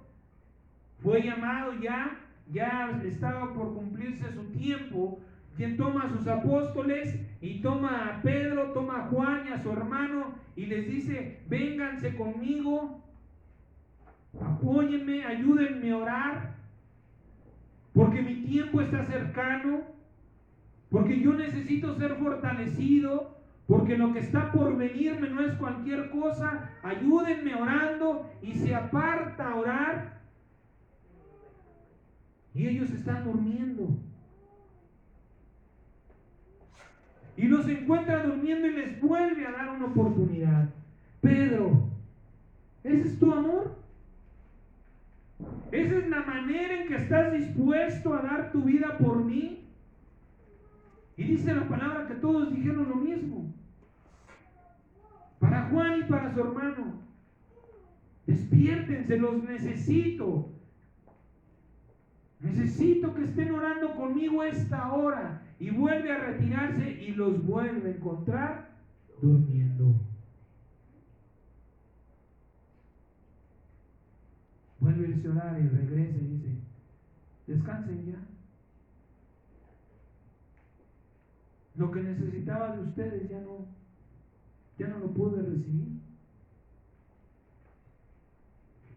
fue llamado, ya estaba por cumplirse su tiempo, quien toma a sus apóstoles y toma a Pedro, toma a Juan y a su hermano y les dice: vénganse conmigo, apóyenme, ayúdenme a orar, porque mi tiempo está cercano, porque yo necesito ser fortalecido, porque lo que está por venirme no es cualquier cosa. Ayúdenme orando. Y se aparta a orar y ellos están durmiendo. Y los encuentra durmiendo y les vuelve a dar una oportunidad. Pedro, ¿ese es tu amor? ¿Esa es la manera en que estás dispuesto a dar tu vida por mí? Y dice la palabra que todos dijeron lo mismo. Para Juan y para su hermano: despiértense, los necesito. Necesito que estén orando conmigo esta hora. Y vuelve a retirarse y los vuelve a encontrar durmiendo. Vuelve a irse a orar y regresa y dice: descansen ya. Lo que necesitaba de ustedes ya no lo pude recibir.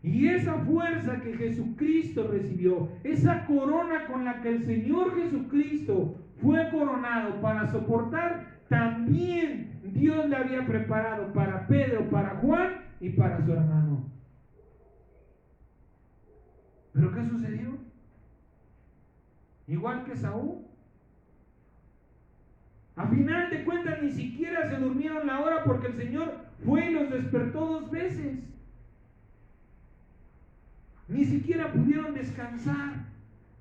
Y esa fuerza que Jesucristo recibió, esa corona con la que el Señor Jesucristo fue coronado para soportar, también Dios le había preparado para Pedro, para Juan y para su hermano. ¿Pero qué sucedió? Igual que Saúl. A final de cuentas ni siquiera se durmieron la hora, porque el Señor fue y los despertó 2 veces. Ni siquiera pudieron descansar.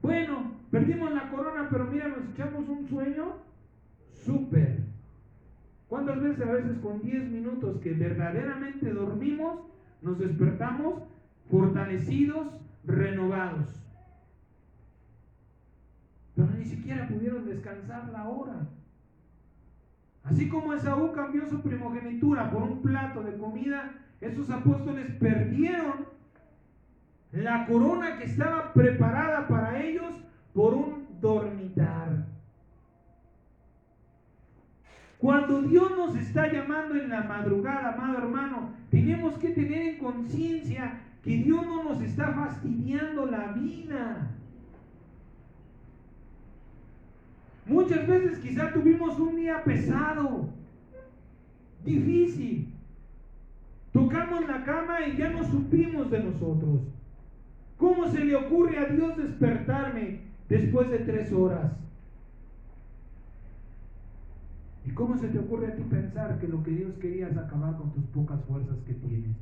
Bueno, perdimos la corona, pero mira, nos echamos un sueño súper. ¿Cuántas veces a veces con 10 minutos que verdaderamente dormimos, nos despertamos fortalecidos, renovados? Pero ni siquiera pudieron descansar la hora. Así como Esaú cambió su primogenitura por un plato de comida, esos apóstoles perdieron la corona que estaba preparada para ellos por un dormitar. Cuando Dios nos está llamando en la madrugada, amado hermano, tenemos que tener en conciencia que Dios no nos está fastidiando la vida. Muchas veces quizá tuvimos un día pesado, difícil. Tocamos la cama y ya no supimos de nosotros. ¿Cómo se le ocurre a Dios despertarme después de 3 horas? ¿Y cómo se te ocurre a ti pensar que lo que Dios quería es acabar con tus pocas fuerzas que tienes?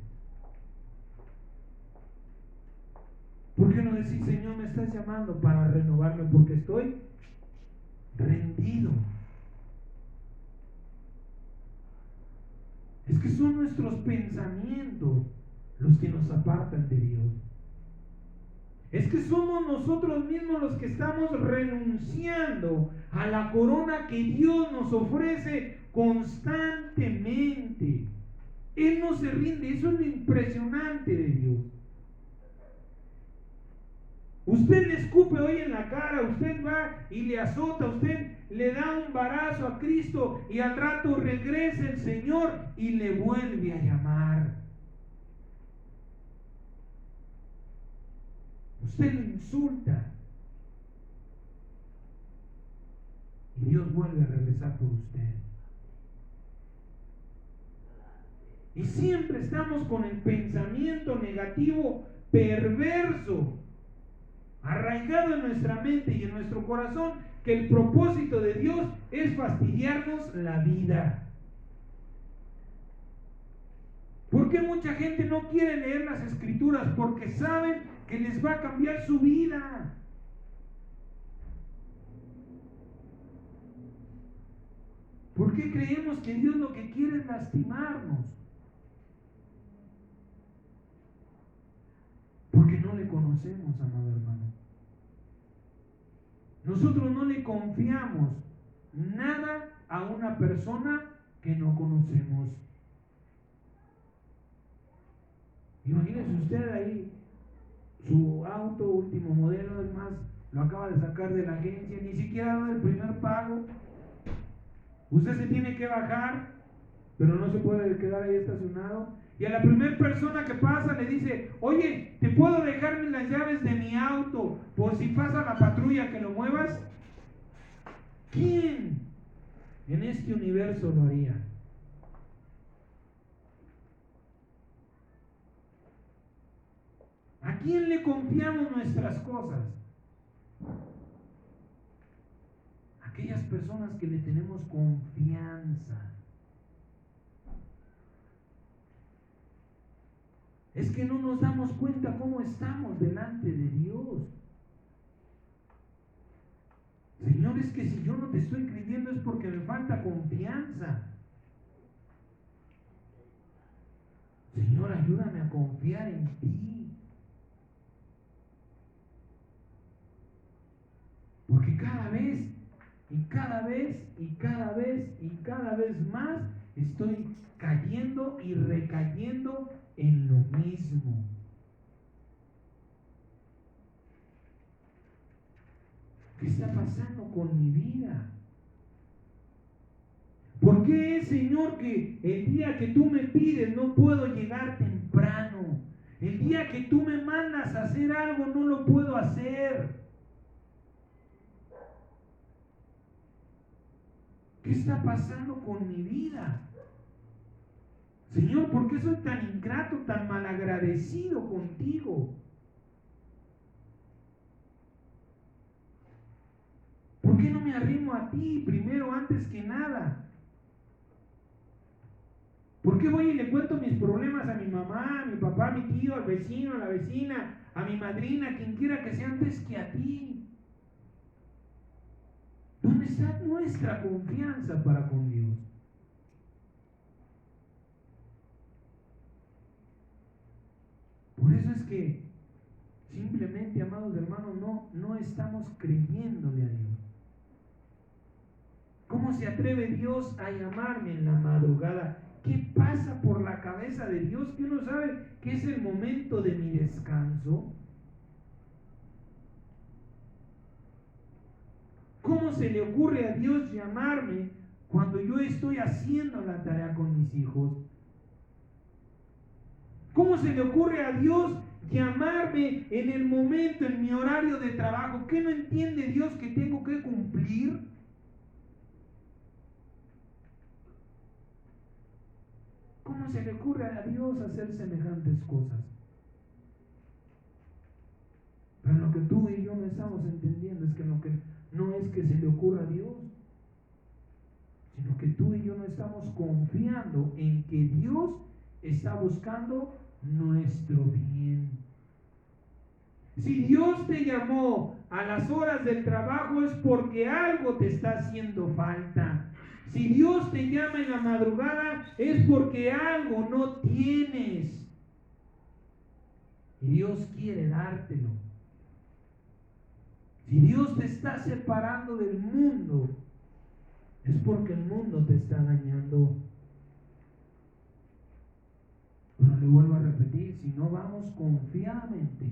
¿Por qué no decís, Señor, me estás llamando para renovarme porque estoy rendido? Es que son nuestros pensamientos los que nos apartan de Dios. Es que somos nosotros mismos los que estamos renunciando a la corona que Dios nos ofrece constantemente. Él no se rinde, eso es lo impresionante de Dios. Usted le escupe hoy en la cara, usted va y le azota, usted le da un varazo a Cristo y al rato regresa el Señor y le vuelve a llamar. Usted lo insulta y Dios vuelve a regresar por usted. Y siempre estamos con el pensamiento negativo perverso arraigado en nuestra mente y en nuestro corazón, que el propósito de Dios es fastidiarnos la vida. ¿Por qué mucha gente no quiere leer las Escrituras? Porque saben que les va a cambiar su vida. ¿Por qué creemos que Dios lo que quiere es lastimarnos? Porque no le conocemos, amado hermano. Nosotros no le confiamos nada a una persona que no conocemos. Imagínese usted ahí, su auto último modelo, es más, lo acaba de sacar de la agencia, ni siquiera ha dado el primer pago. Usted se tiene que bajar, pero no se puede quedar ahí estacionado. Y a la primera persona que pasa le dice, oye, ¿te puedo dejar las llaves de mi auto por si pasa la patrulla que lo muevas? ¿Quién en este universo lo haría? ¿A quién le confiamos nuestras cosas? Aquellas personas que le tenemos confianza. Es que no nos damos cuenta cómo estamos delante de Dios. Señor, es que si yo no te estoy creyendo es porque me falta confianza. Señor, ayúdame a confiar en ti. Porque cada vez más estoy cayendo y recayendo en lo mismo. ¿Qué está pasando con mi vida? ¿Por qué, Señor, que el día que tú me pides no puedo llegar temprano? El día que tú me mandas a hacer algo no lo puedo hacer. ¿Qué está pasando con mi vida? Señor, ¿por qué soy tan ingrato, tan malagradecido contigo? ¿Por qué no me arrimo a ti primero, antes que nada? ¿Por qué voy y le cuento mis problemas a mi mamá, a mi papá, a mi tío, al vecino, a la vecina, a mi madrina, a quien quiera que sea, antes que a ti? ¿Dónde está nuestra confianza para con Dios? Por eso es que simplemente, amados hermanos, no estamos creyéndole a Dios. ¿Cómo se atreve Dios a llamarme en la madrugada? ¿Qué pasa por la cabeza de Dios que uno sabe que es el momento de mi descanso? ¿Cómo se le ocurre a Dios llamarme cuando yo estoy haciendo la tarea con mis hijos? ¿Cómo se le ocurre a Dios llamarme en el momento, en mi horario de trabajo? ¿Qué no entiende Dios que tengo que cumplir? ¿Cómo se le ocurre a Dios hacer semejantes cosas? Pero lo que tú y yo no estamos entendiendo es que lo que no es que se le ocurra a Dios, sino que porque tú y yo no estamos confiando en que Dios está buscando nuestro bien. Si Dios te llamó a las horas del trabajo es porque algo te está haciendo falta. Si Dios te llama en la madrugada es porque algo no tienes. Y Dios quiere dártelo. Si Dios te está separando del mundo, es porque el mundo te está dañando. Pero le vuelvo a repetir, si no vamos confiadamente,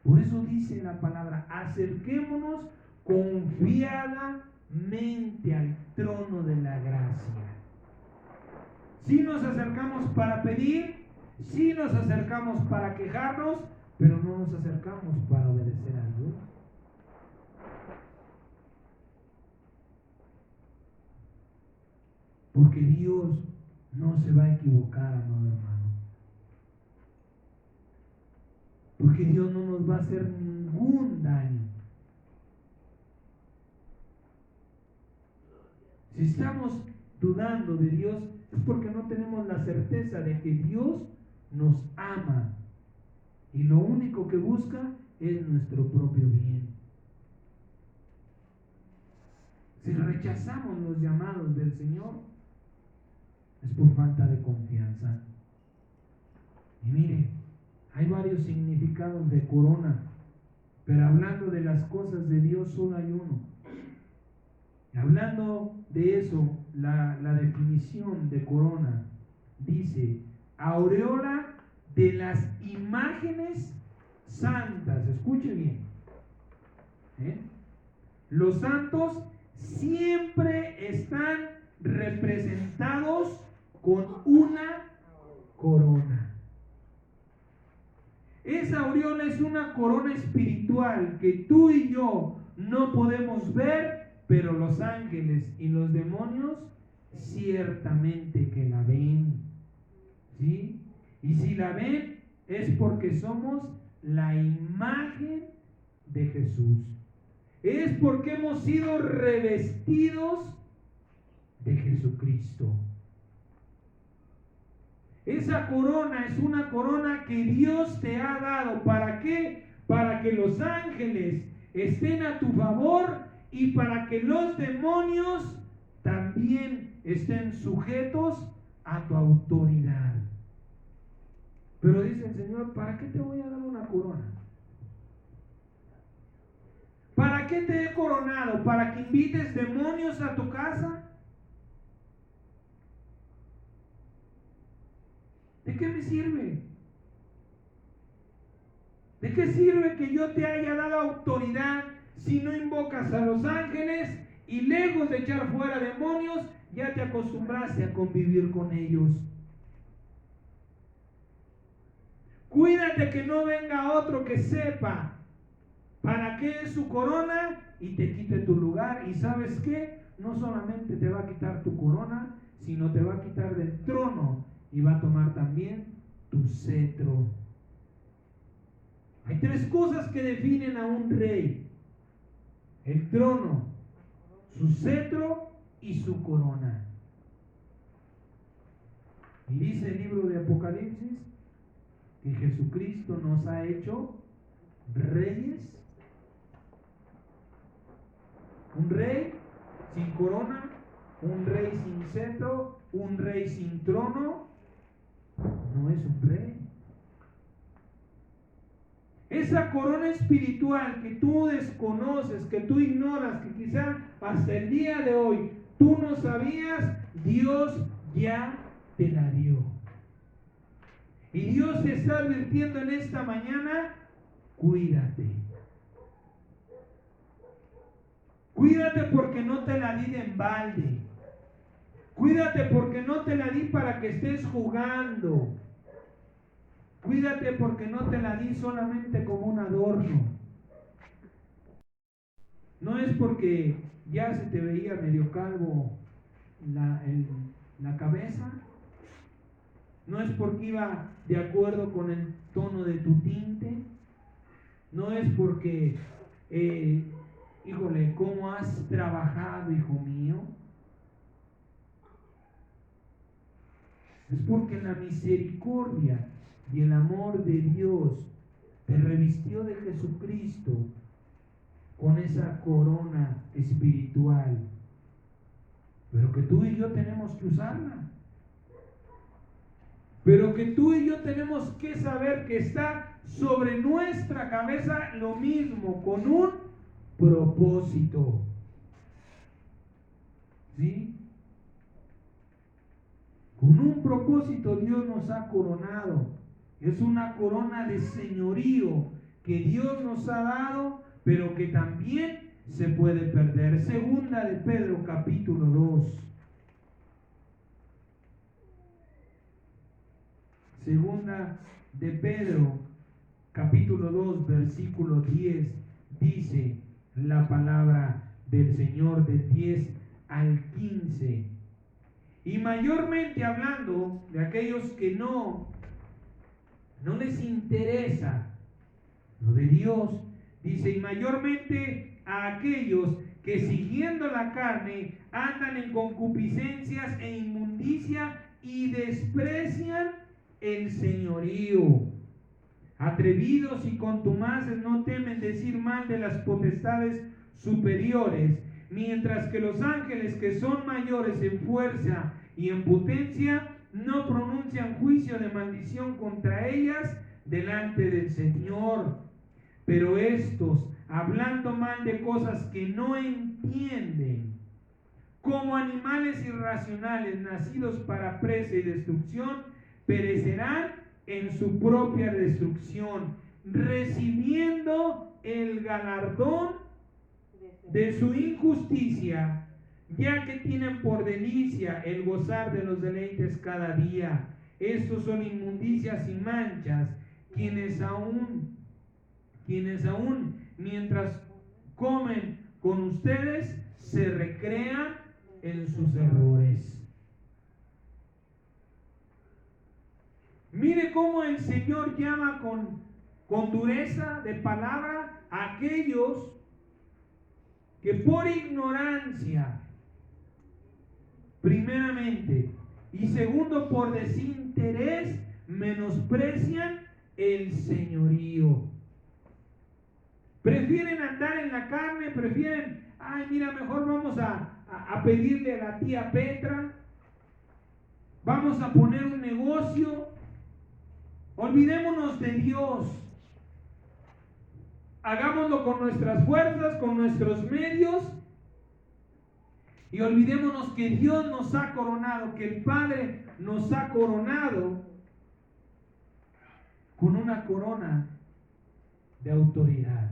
por eso dice la palabra, acerquémonos confiadamente al trono de la gracia. Si nos acercamos para pedir, si nos acercamos para quejarnos, pero no nos acercamos para obedecer a Dios. Porque Dios no se va a equivocar, amado hermano. Porque Dios no nos va a hacer ningún daño. Si estamos dudando de Dios, es porque no tenemos la certeza de que Dios nos ama. Y lo único que busca es nuestro propio bien. Si rechazamos los llamados del Señor, es por falta de confianza. Y mire, hay varios significados de corona, pero hablando de las cosas de Dios solo hay uno. Y hablando de eso, la definición de corona dice, aureola de las imágenes santas. Escuche bien. Los santos siempre están representados con una corona. Esa aureola es una corona espiritual que tú y yo no podemos ver, pero los ángeles y los demonios ciertamente que la ven. ¿Sí? Y si la ven es porque somos la imagen de Jesús. Es porque hemos sido revestidos de Jesucristo. Esa corona es una corona que Dios te ha dado. ¿Para qué? Para que los ángeles estén a tu favor y para que los demonios también estén sujetos a tu autoridad. Pero dice el Señor, ¿para qué te voy a dar una corona? ¿Para qué te he coronado? ¿Para que invites demonios a tu casa? ¿De qué me sirve? ¿De qué sirve que yo te haya dado autoridad si no invocas a los ángeles y lejos de echar fuera demonios, ya te acostumbraste a convivir con ellos? Cuídate que no venga otro que sepa para qué es su corona y te quite tu lugar. ¿Y sabes qué? No solamente te va a quitar tu corona, sino te va a quitar del trono y va a tomar también tu cetro. Hay tres cosas que definen a un rey: el trono, su cetro y su corona. Y dice el libro de Apocalipsis que Jesucristo nos ha hecho reyes. Un rey sin corona, un rey sin cetro, un rey sin trono, no es un rey. Esa corona espiritual que tú desconoces, que tú ignoras, que quizá hasta el día de hoy tú no sabías, Dios ya te la dio. Y Dios te está advirtiendo en esta mañana, cuídate. Cuídate porque no te la di de embalde. Cuídate porque no te la di para que estés jugando. Cuídate porque no te la di solamente como un adorno. No es porque ya se te veía medio calvo la cabeza. No es porque iba de acuerdo con el tono de tu tinte. No es porque, híjole, ¿cómo has trabajado, hijo mío? Es porque la misericordia y el amor de Dios te revistió de Jesucristo con esa corona espiritual, pero que tú y yo tenemos que usarla. Pero que tú y yo tenemos que saber que está sobre nuestra cabeza lo mismo, con un propósito. ¿Sí? Con un propósito Dios nos ha coronado. Es una corona de señorío que Dios nos ha dado, pero que también se puede perder. Segunda de Pedro, capítulo 2. Segunda de Pedro, capítulo 2, versículo 10, dice la palabra del Señor del 10 al 15. Y mayormente hablando de aquellos que no les interesa lo de Dios, dice, y mayormente a aquellos que siguiendo la carne andan en concupiscencias e inmundicia y desprecian el señorío. Atrevidos y contumaces no temen decir mal de las potestades superiores, mientras que los ángeles que son mayores en fuerza y en potencia no pronuncian juicio de maldición contra ellas delante del Señor. Pero estos, hablando mal de cosas que no entienden, como animales irracionales nacidos para presa y destrucción, perecerán en su propia destrucción, recibiendo el galardón de su injusticia, ya que tienen por delicia el gozar de los deleites cada día. Estos son inmundicias y manchas, quienes aún mientras comen con ustedes se recrean en sus errores. Mire cómo el Señor llama con dureza de palabra a aquellos que por ignorancia, primeramente, y segundo por desinterés, menosprecian el señorío. Prefieren andar en la carne, prefieren, ay, mira, mejor vamos a pedirle a la tía Petra, vamos a poner un negocio, olvidémonos de Dios, hagámoslo con nuestras fuerzas, con nuestros medios, y olvidémonos que Dios nos ha coronado, que el Padre nos ha coronado con una corona de autoridad.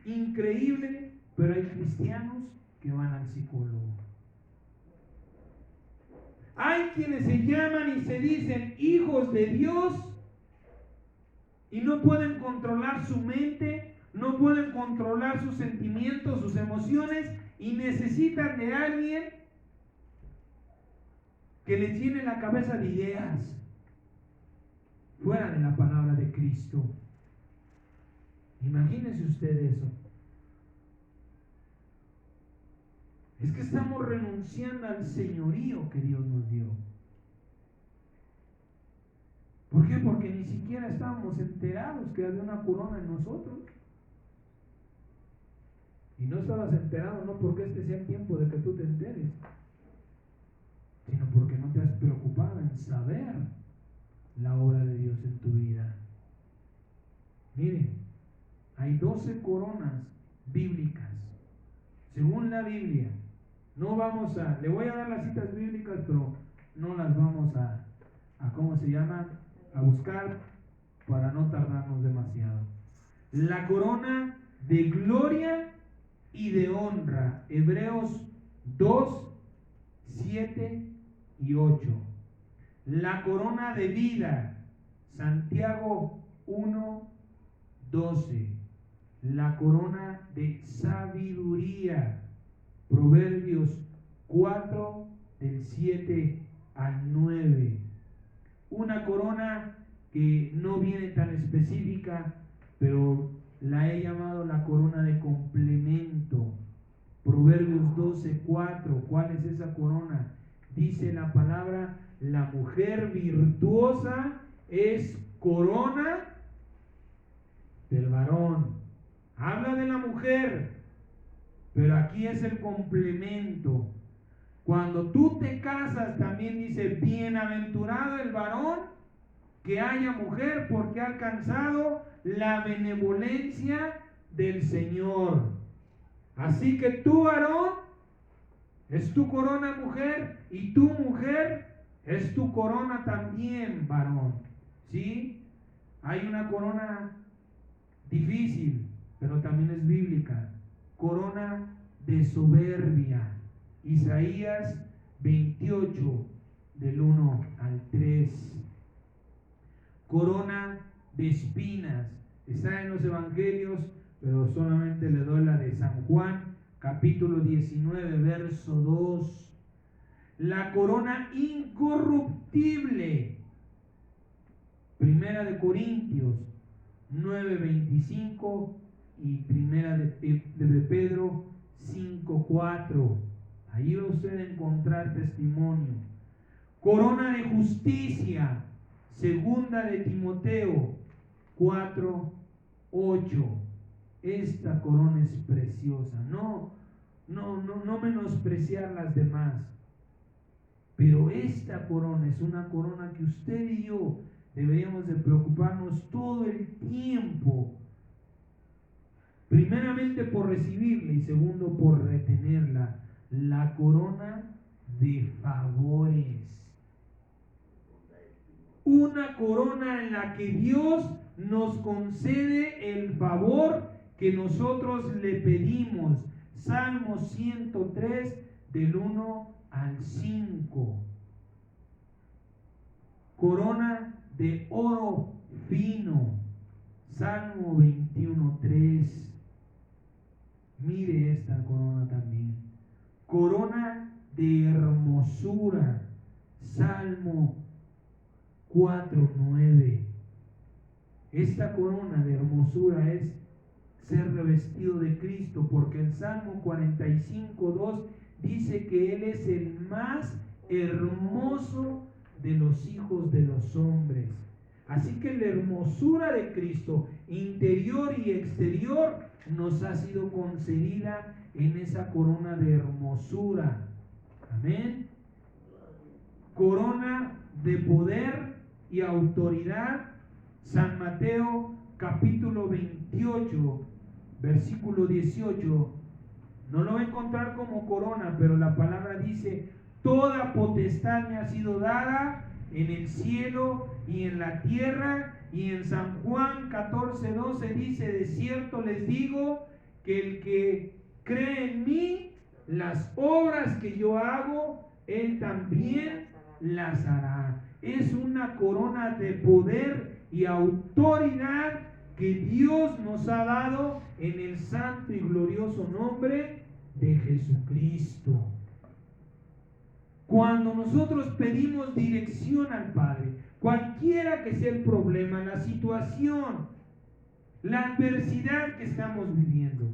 Increíble, pero hay cristianos que van al psicólogo. Hay quienes se llaman y se dicen hijos de Dios y no pueden controlar su mente, no pueden controlar sus sentimientos, sus emociones, y necesitan de alguien que les llene la cabeza de ideas fuera de la palabra de Cristo. Imagínese usted eso. Es que estamos renunciando al señorío que Dios nos dio. ¿Por qué? Porque ni siquiera estábamos enterados que había una corona en nosotros. Y no estabas enterado no porque este sea el tiempo de que tú te enteres, sino porque no te has preocupado en saber la obra de Dios en tu vida. Mire, hay 12 coronas bíblicas, según la Biblia. No vamos a, le voy a dar las citas bíblicas, pero no las vamos a ¿cómo se llama? A buscar para no tardarnos demasiado. La corona de gloria y de honra, Hebreos 2, 7 y 8. La corona de vida, Santiago 1, 12. La corona de sabiduría, Proverbios 4, del 7 al 9. Una corona que no viene tan específica, pero la he llamado la corona de complemento. Proverbios 12, 4. ¿Cuál es esa corona? dice la palabra, la mujer virtuosa es corona del varón. Habla de la mujer, pero aquí es el complemento. Cuando tú te casas, también dice, bienaventurado el varón que haya mujer, porque ha alcanzado la benevolencia del Señor. Así que tu varón es tu corona, mujer, y tu mujer es tu corona también, varón. ¿Sí? Hay una corona difícil, pero también es bíblica. Corona de soberbia. Isaías 28, del 1 al 3. Corona de espinas. Está en los evangelios, pero solamente le doy la de San Juan, capítulo 19, verso 2. La corona incorruptible. Primera de Corintios 9:25 y primera de Pedro 5:4. Ahí va usted a encontrar testimonio. Corona de justicia. Segunda de Timoteo 4:8. Esta corona es preciosa. No menospreciar las demás. Pero esta corona es una corona que usted y yo deberíamos de preocuparnos todo el tiempo. Primeramente por recibirla y segundo por retenerla. La corona de favores. Una corona en la que Dios nos concede el favor que nosotros le pedimos. Salmo 103, del 1 al 5. Corona de oro fino. Salmo 21:3. Mire esta corona también. Corona de hermosura. Salmo 4:9. Esta corona de hermosura es ser revestido de Cristo, porque el Salmo 45:2 dice que Él es el más hermoso de los hijos de los hombres. Así que la hermosura de Cristo, interior y exterior, nos ha sido concedida en esa corona de hermosura. Amén. Corona de poder y autoridad. San Mateo capítulo 28, versículo 18. No lo va a encontrar como corona, pero la palabra dice: toda potestad me ha sido dada en el cielo y en la tierra. Y en San Juan 14:12 dice: de cierto les digo que el que cree en mí, las obras que yo hago, él también las hará. Es una corona de poder y autoridad que Dios nos ha dado en el santo y glorioso nombre de Jesucristo. Cuando nosotros pedimos dirección al Padre, cualquiera que sea el problema, la situación, la adversidad que estamos viviendo,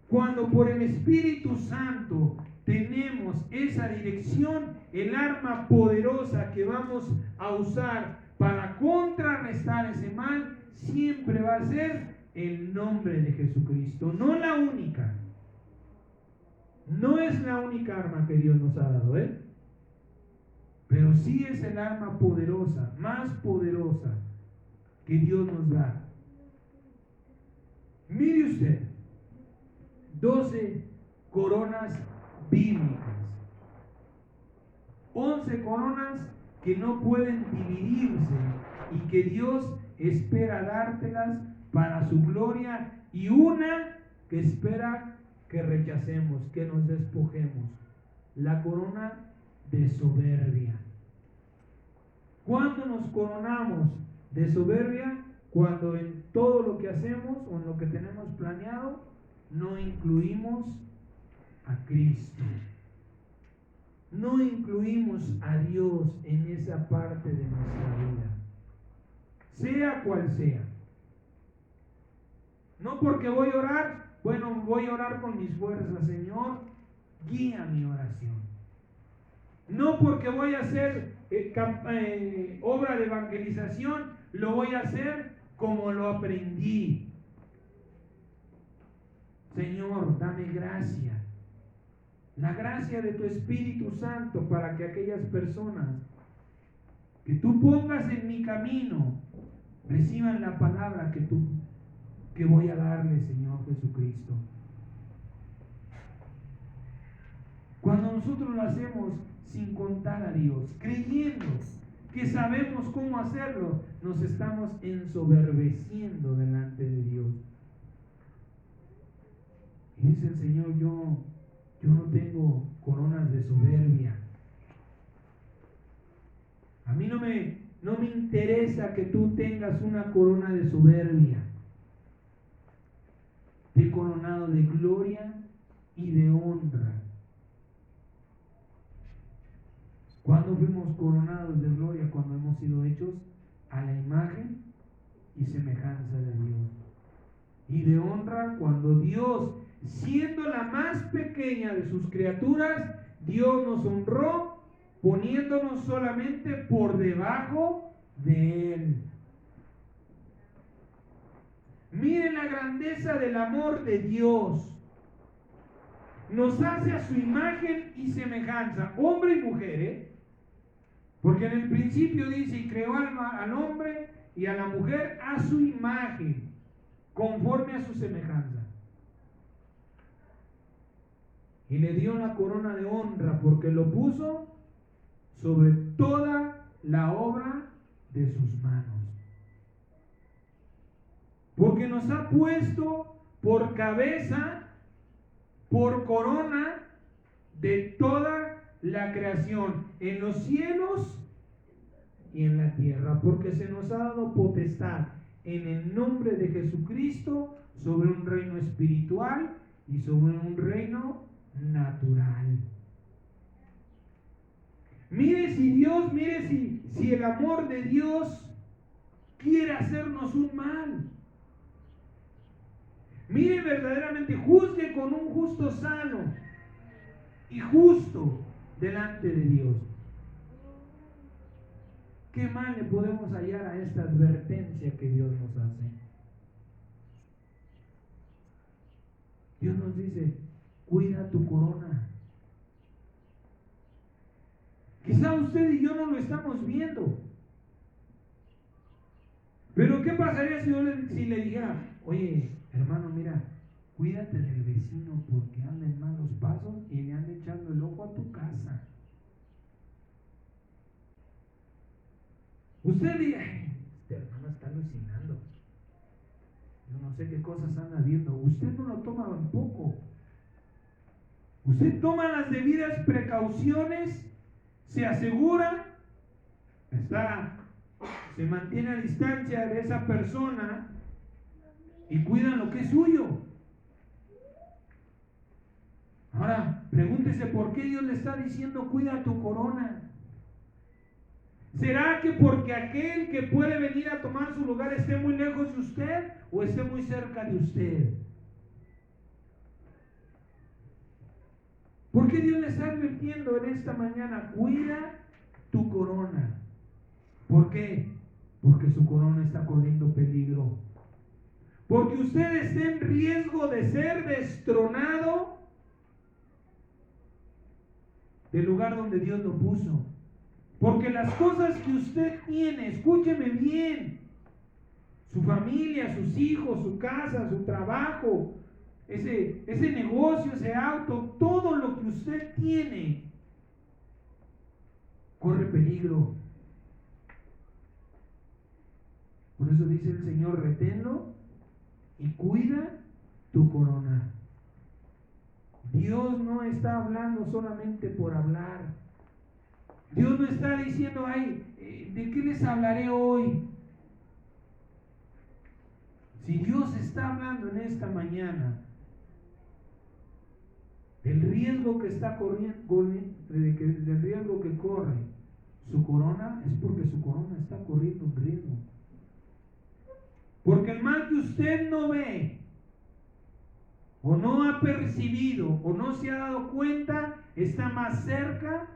cuando por el Espíritu Santo tenemos esa dirección, el arma poderosa que vamos a usar para contrarrestar ese mal siempre va a ser el nombre de Jesucristo. No la única. No es la única arma que Dios nos ha dado, pero sí es el arma poderosa, más poderosa que Dios nos da. Mire usted, 12 coronas bíblicas, 11 coronas que no pueden dividirse y que Dios espera dártelas para su gloria, y una que espera que rechacemos, que nos despojemos: la corona de soberbia. ¿Cuándo nos coronamos de soberbia? Cuando en todo lo que hacemos o en lo que tenemos planeado no incluimos a Cristo, no incluimos a Dios en esa parte de nuestra vida, sea cual sea. No porque voy a orar, bueno, voy a orar con mis fuerzas. Señor, guía mi oración. No porque voy a hacer obra de evangelización, lo voy a hacer como lo aprendí. Señor, dame gracia. La gracia de tu Espíritu Santo para que aquellas personas que tú pongas en mi camino reciban la palabra que voy a darle, Señor Jesucristo. Cuando nosotros lo hacemos sin contar a Dios, creyendo que sabemos cómo hacerlo, nos estamos ensoberbeciendo delante de Dios. Y dice el Señor, yo no tengo coronas de soberbia. A mí no me interesa que tú tengas una corona de soberbia. Te he coronado de gloria y de honra. ¿Cuándo fuimos coronados de gloria? Cuando hemos sido hechos a la imagen y semejanza de Dios. Y de honra cuando Dios, siendo la más pequeña de sus criaturas, Dios nos honró poniéndonos solamente por debajo de Él. Miren la grandeza del amor de Dios. Nos hace a su imagen y semejanza, hombre y mujer, porque en el principio dice, y creó al hombre y a la mujer a su imagen, conforme a su semejanza. Y le dio la corona de honra porque lo puso sobre toda la obra de sus manos. Porque nos ha puesto por cabeza, por corona de toda la creación, en los cielos y en la tierra, porque se nos ha dado potestad en el nombre de Jesucristo sobre un reino espiritual y sobre un reino natural. Mire si el amor de Dios quiere hacernos un mal. Mire verdaderamente, juzgue con un justo sano y justo delante de Dios. ¿Qué mal le podemos hallar a esta advertencia que Dios nos hace? Dios nos dice, cuida tu corona. Quizá usted y yo no lo estamos viendo. Pero ¿qué pasaría si le dijera, oye, hermano, mira, cuídate del vecino porque anda en malos pasos y le anda echando el ojo a tu casa? Usted diría, este hermano está alucinando. Yo no sé qué cosas anda viendo. Usted no lo toma en poco. Usted toma las debidas precauciones, se asegura, se mantiene a distancia de esa persona y cuida lo que es suyo. Ahora, pregúntese por qué Dios le está diciendo cuida tu corona. ¿Será que porque aquel que puede venir a tomar su lugar esté muy lejos de usted o esté muy cerca de usted? ¿Por qué Dios le está advirtiendo en esta mañana? Cuida tu corona. ¿Por qué? Porque su corona está corriendo peligro. Porque usted está en riesgo de ser destronado del lugar donde Dios lo puso. Porque las cosas que usted tiene, escúcheme bien, su familia, sus hijos, su casa, su trabajo, ese negocio, ese auto, todo lo que usted tiene, corre peligro. Por eso dice el Señor, reténlo y cuida tu corona. Dios no está hablando solamente por hablar. Dios no está diciendo, ay, ¿de qué les hablaré hoy? Si Dios está hablando en esta mañana del riesgo que está corriendo, del riesgo que corre su corona, es porque su corona está corriendo un riesgo. Porque el mal que usted no ve, o no ha percibido, o no se ha dado cuenta, está más cerca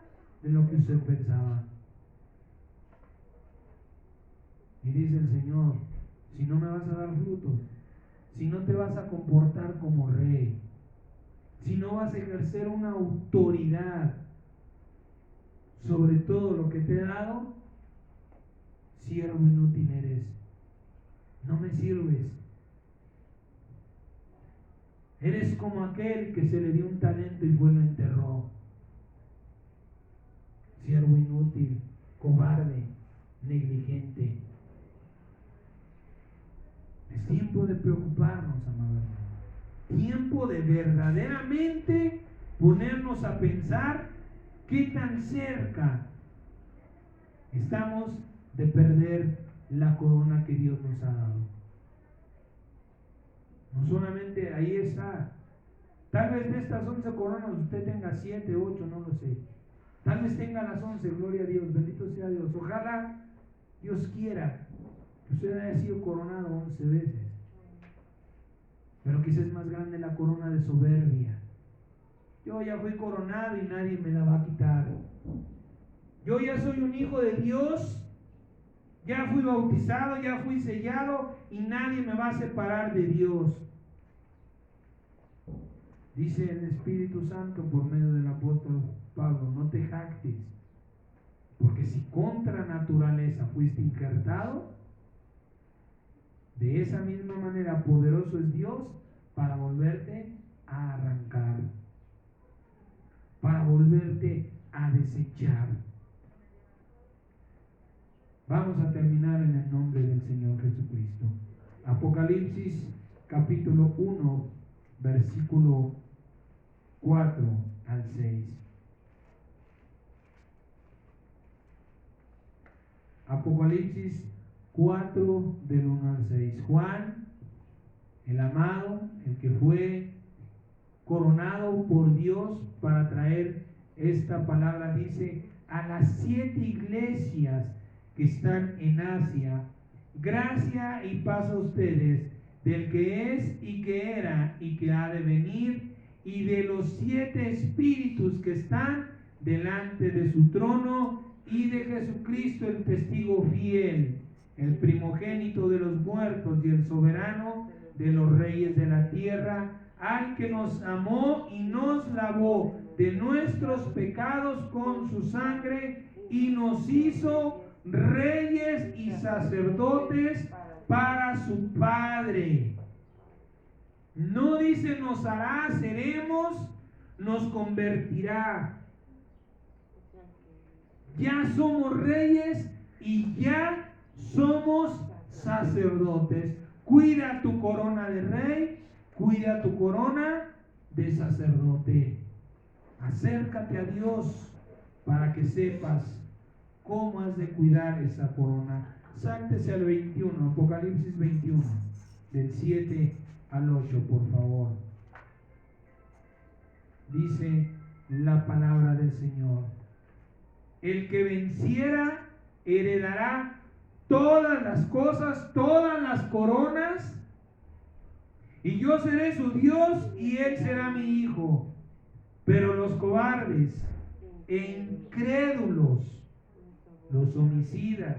de lo que usted pensaba. Y dice el Señor, si no me vas a dar frutos, si no te vas a comportar como rey, si no vas a ejercer una autoridad sobre todo lo que te he dado, siervo inútil eres, no me sirves. Eres como aquel que se le dio un talento y fue y lo enterró. Siervo inútil, cobarde, negligente. Es tiempo de preocuparnos, amados. Tiempo de verdaderamente ponernos a pensar qué tan cerca estamos de perder la corona que Dios nos ha dado. No solamente ahí está. Tal vez de estas 11 coronas usted tenga 7, 8, no lo sé. Tal vez tenga las 11, gloria a Dios, bendito sea Dios. Ojalá Dios quiera que usted haya sido coronado 11 veces. Pero quizás es más grande la corona de soberbia. Yo ya fui coronado y nadie me la va a quitar. Yo ya soy un hijo de Dios. Ya fui bautizado, ya fui sellado y nadie me va a separar de Dios. Dice el Espíritu Santo por medio del apóstol Pablo, no te jactes, porque si contra naturaleza fuiste injertado, de esa misma manera poderoso es Dios para volverte a arrancar, para volverte a desechar. Vamos a terminar en el nombre del Señor Jesucristo. Apocalipsis capítulo 1, versículo 4 al 6. Apocalipsis 4 del 1 al 6. Juan, el amado, el que fue coronado por Dios para traer esta palabra, dice: a las 7 iglesias que están en Asia, gracia y paz a ustedes, del que es y que era y que ha de venir, y de los 7 espíritus que están delante de su trono, y de Jesucristo el testigo fiel, el primogénito de los muertos y el soberano de los reyes de la tierra, al que nos amó y nos lavó de nuestros pecados con su sangre y nos hizo reyes y sacerdotes para su Padre. No dice nos hará, seremos, nos convertirá. Ya somos reyes y ya somos sacerdotes. Cuida tu corona de rey, cuida tu corona de sacerdote. Acércate a Dios para que sepas cómo has de cuidar esa corona. Sáltese al 21, Apocalipsis 21, del 7 al 8, por favor. Dice la palabra del Señor: el que venciera heredará todas las cosas, todas las coronas, y yo seré su Dios y él será mi hijo. Pero los cobardes e incrédulos, los homicidas,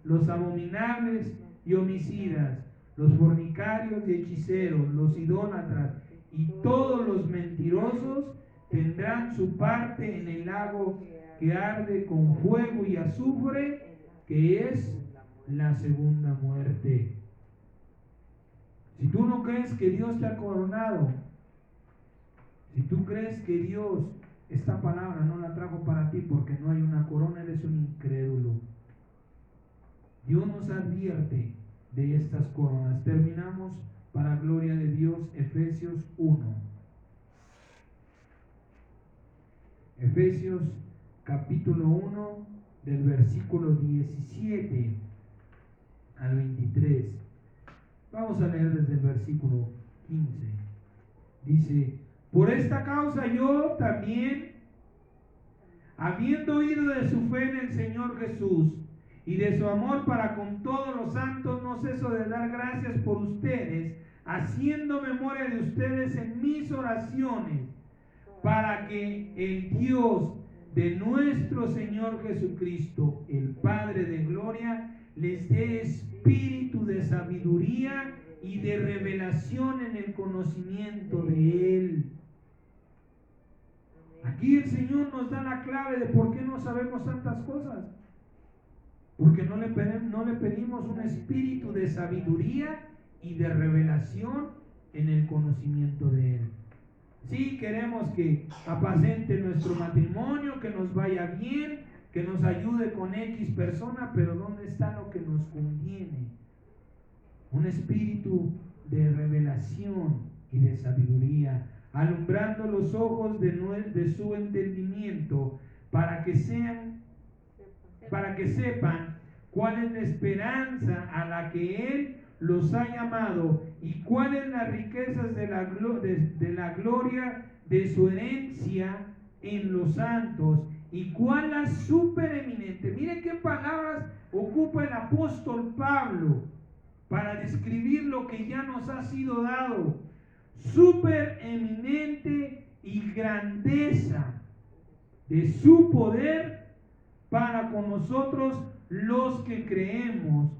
los abominables y homicidas, los fornicarios y hechiceros, los idólatras y todos los mentirosos tendrán su parte en el lago que arde con fuego y azufre, que es la segunda muerte. Si tú no crees que Dios te ha coronado, si tú crees que Dios esta palabra no la trajo para ti porque no hay una corona, eres un incrédulo. Dios nos advierte de estas coronas. Terminamos para gloria de Dios Efesios 1. Efesios capítulo 1 del versículo 17 al 23. Vamos a leer desde el versículo 15. Dice: por esta causa yo también, habiendo oído de su fe en el Señor Jesús y de su amor para con todos los santos, no ceso de dar gracias por ustedes, haciendo memoria de ustedes en mis oraciones, para que el Dios de nuestro Señor Jesucristo, el Padre de gloria, les dé espíritu de sabiduría y de revelación en el conocimiento de Él. Aquí el Señor nos da la clave de por qué no sabemos tantas cosas. Porque no le pedimos un espíritu de sabiduría y de revelación en el conocimiento de Él. Sí, queremos que apacente nuestro matrimonio, que nos vaya bien, que nos ayude con X persona, pero ¿dónde está lo que nos conviene? Un espíritu de revelación y de sabiduría, alumbrando los ojos de su entendimiento, para que sepan cuál es la esperanza a la que Él los ha llamado y cuáles las riquezas de la gloria de su herencia en los santos y cuál la supereminente. Mire qué palabras ocupa el apóstol Pablo para describir lo que ya nos ha sido dado. Supereminente y grandeza de su poder para con nosotros los que creemos,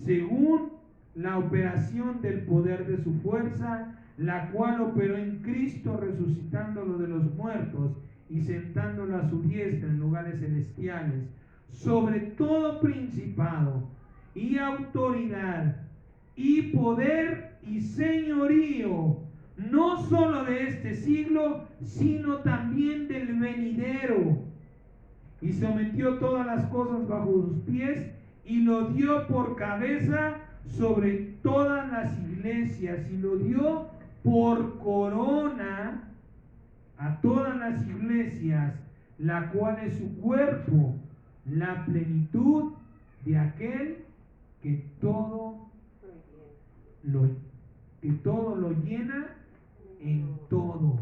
según la operación del poder de su fuerza, la cual operó en Cristo resucitándolo de los muertos y sentándolo a su diestra en lugares celestiales, sobre todo principado y autoridad y poder y señorío, no solo de este siglo, sino también del venidero. Y sometió todas las cosas bajo sus pies y lo dio por cabeza sobre todas las iglesias y lo dio por corona a todas las iglesias, la cual es su cuerpo, la plenitud de aquel que todo lo llena en todo.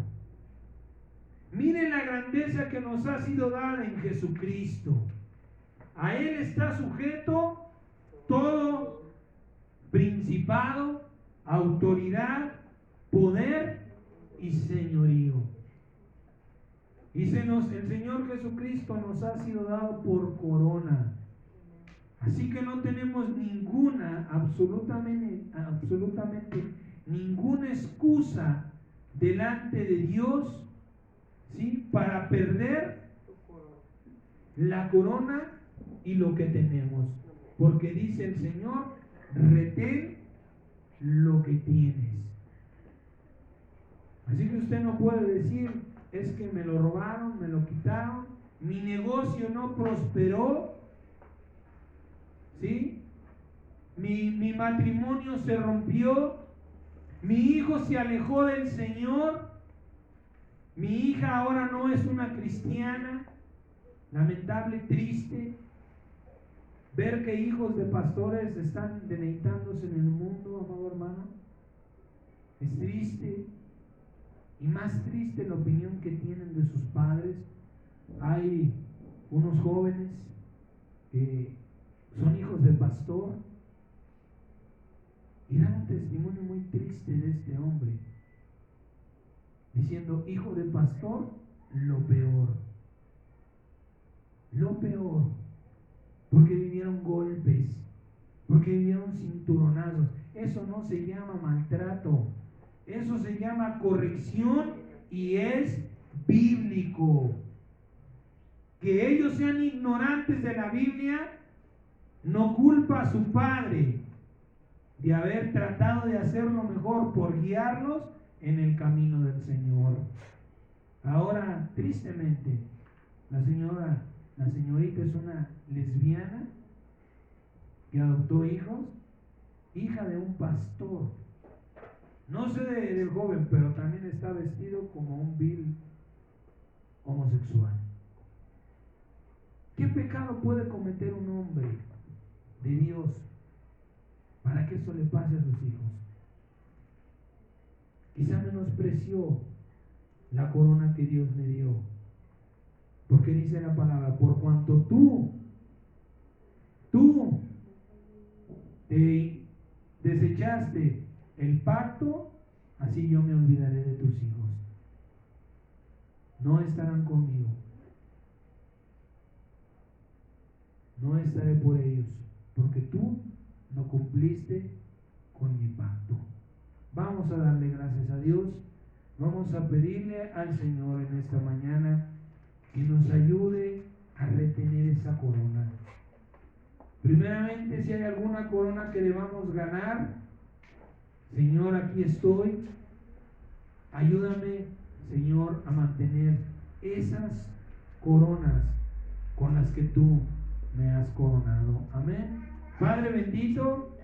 Miren la grandeza que nos ha sido dada en Jesucristo. A Él está sujeto todo principado, autoridad, poder y señorío. Y el Señor Jesucristo nos ha sido dado por corona. Así que no tenemos absolutamente ninguna excusa delante de Dios, ¿sí?, para perder la corona y lo que tenemos. Porque dice el Señor, retén lo que tienes. Así que usted no puede decir, es que me lo robaron, me lo quitaron, mi negocio no prosperó, ¿sí? Mi matrimonio se rompió, mi hijo se alejó del Señor, mi hija ahora no es una cristiana. Lamentable, triste ver que hijos de pastores están deleitándose en el mundo, amado hermano. Es triste, y más triste la opinión que tienen de sus padres. Hay unos jóvenes que son hijos de pastor y dan un testimonio muy triste de este hombre, diciendo, hijo de pastor, lo peor, porque vivieron golpes, porque vivieron cinturonazos. Eso no se llama maltrato, eso se llama corrección y es bíblico. Que ellos sean ignorantes de la Biblia no culpa a su padre de haber tratado de hacer lo mejor por guiarlos en el camino del Señor. Ahora, tristemente, la señorita es una lesbiana que adoptó hijos, hija de un pastor. No sé del joven, pero también está vestido como un vil homosexual. ¿Qué pecado puede cometer un hombre de Dios para que eso le pase a sus hijos? Quizá menospreció la corona que Dios le dio, porque dice la palabra, por cuanto tú te desechaste el pacto, así yo me olvidaré de tus hijos. No estarán conmigo. estaré por ellos, porque tú no cumpliste con mi pacto. Vamos a darle gracias a Dios. Vamos a pedirle al Señor en esta mañana que nos ayude a retener esa corona. Primeramente, si hay alguna corona que debamos ganar, Señor, aquí estoy. Ayúdame, Señor, a mantener esas coronas con las que tú me has coronado. Amén. Padre bendito,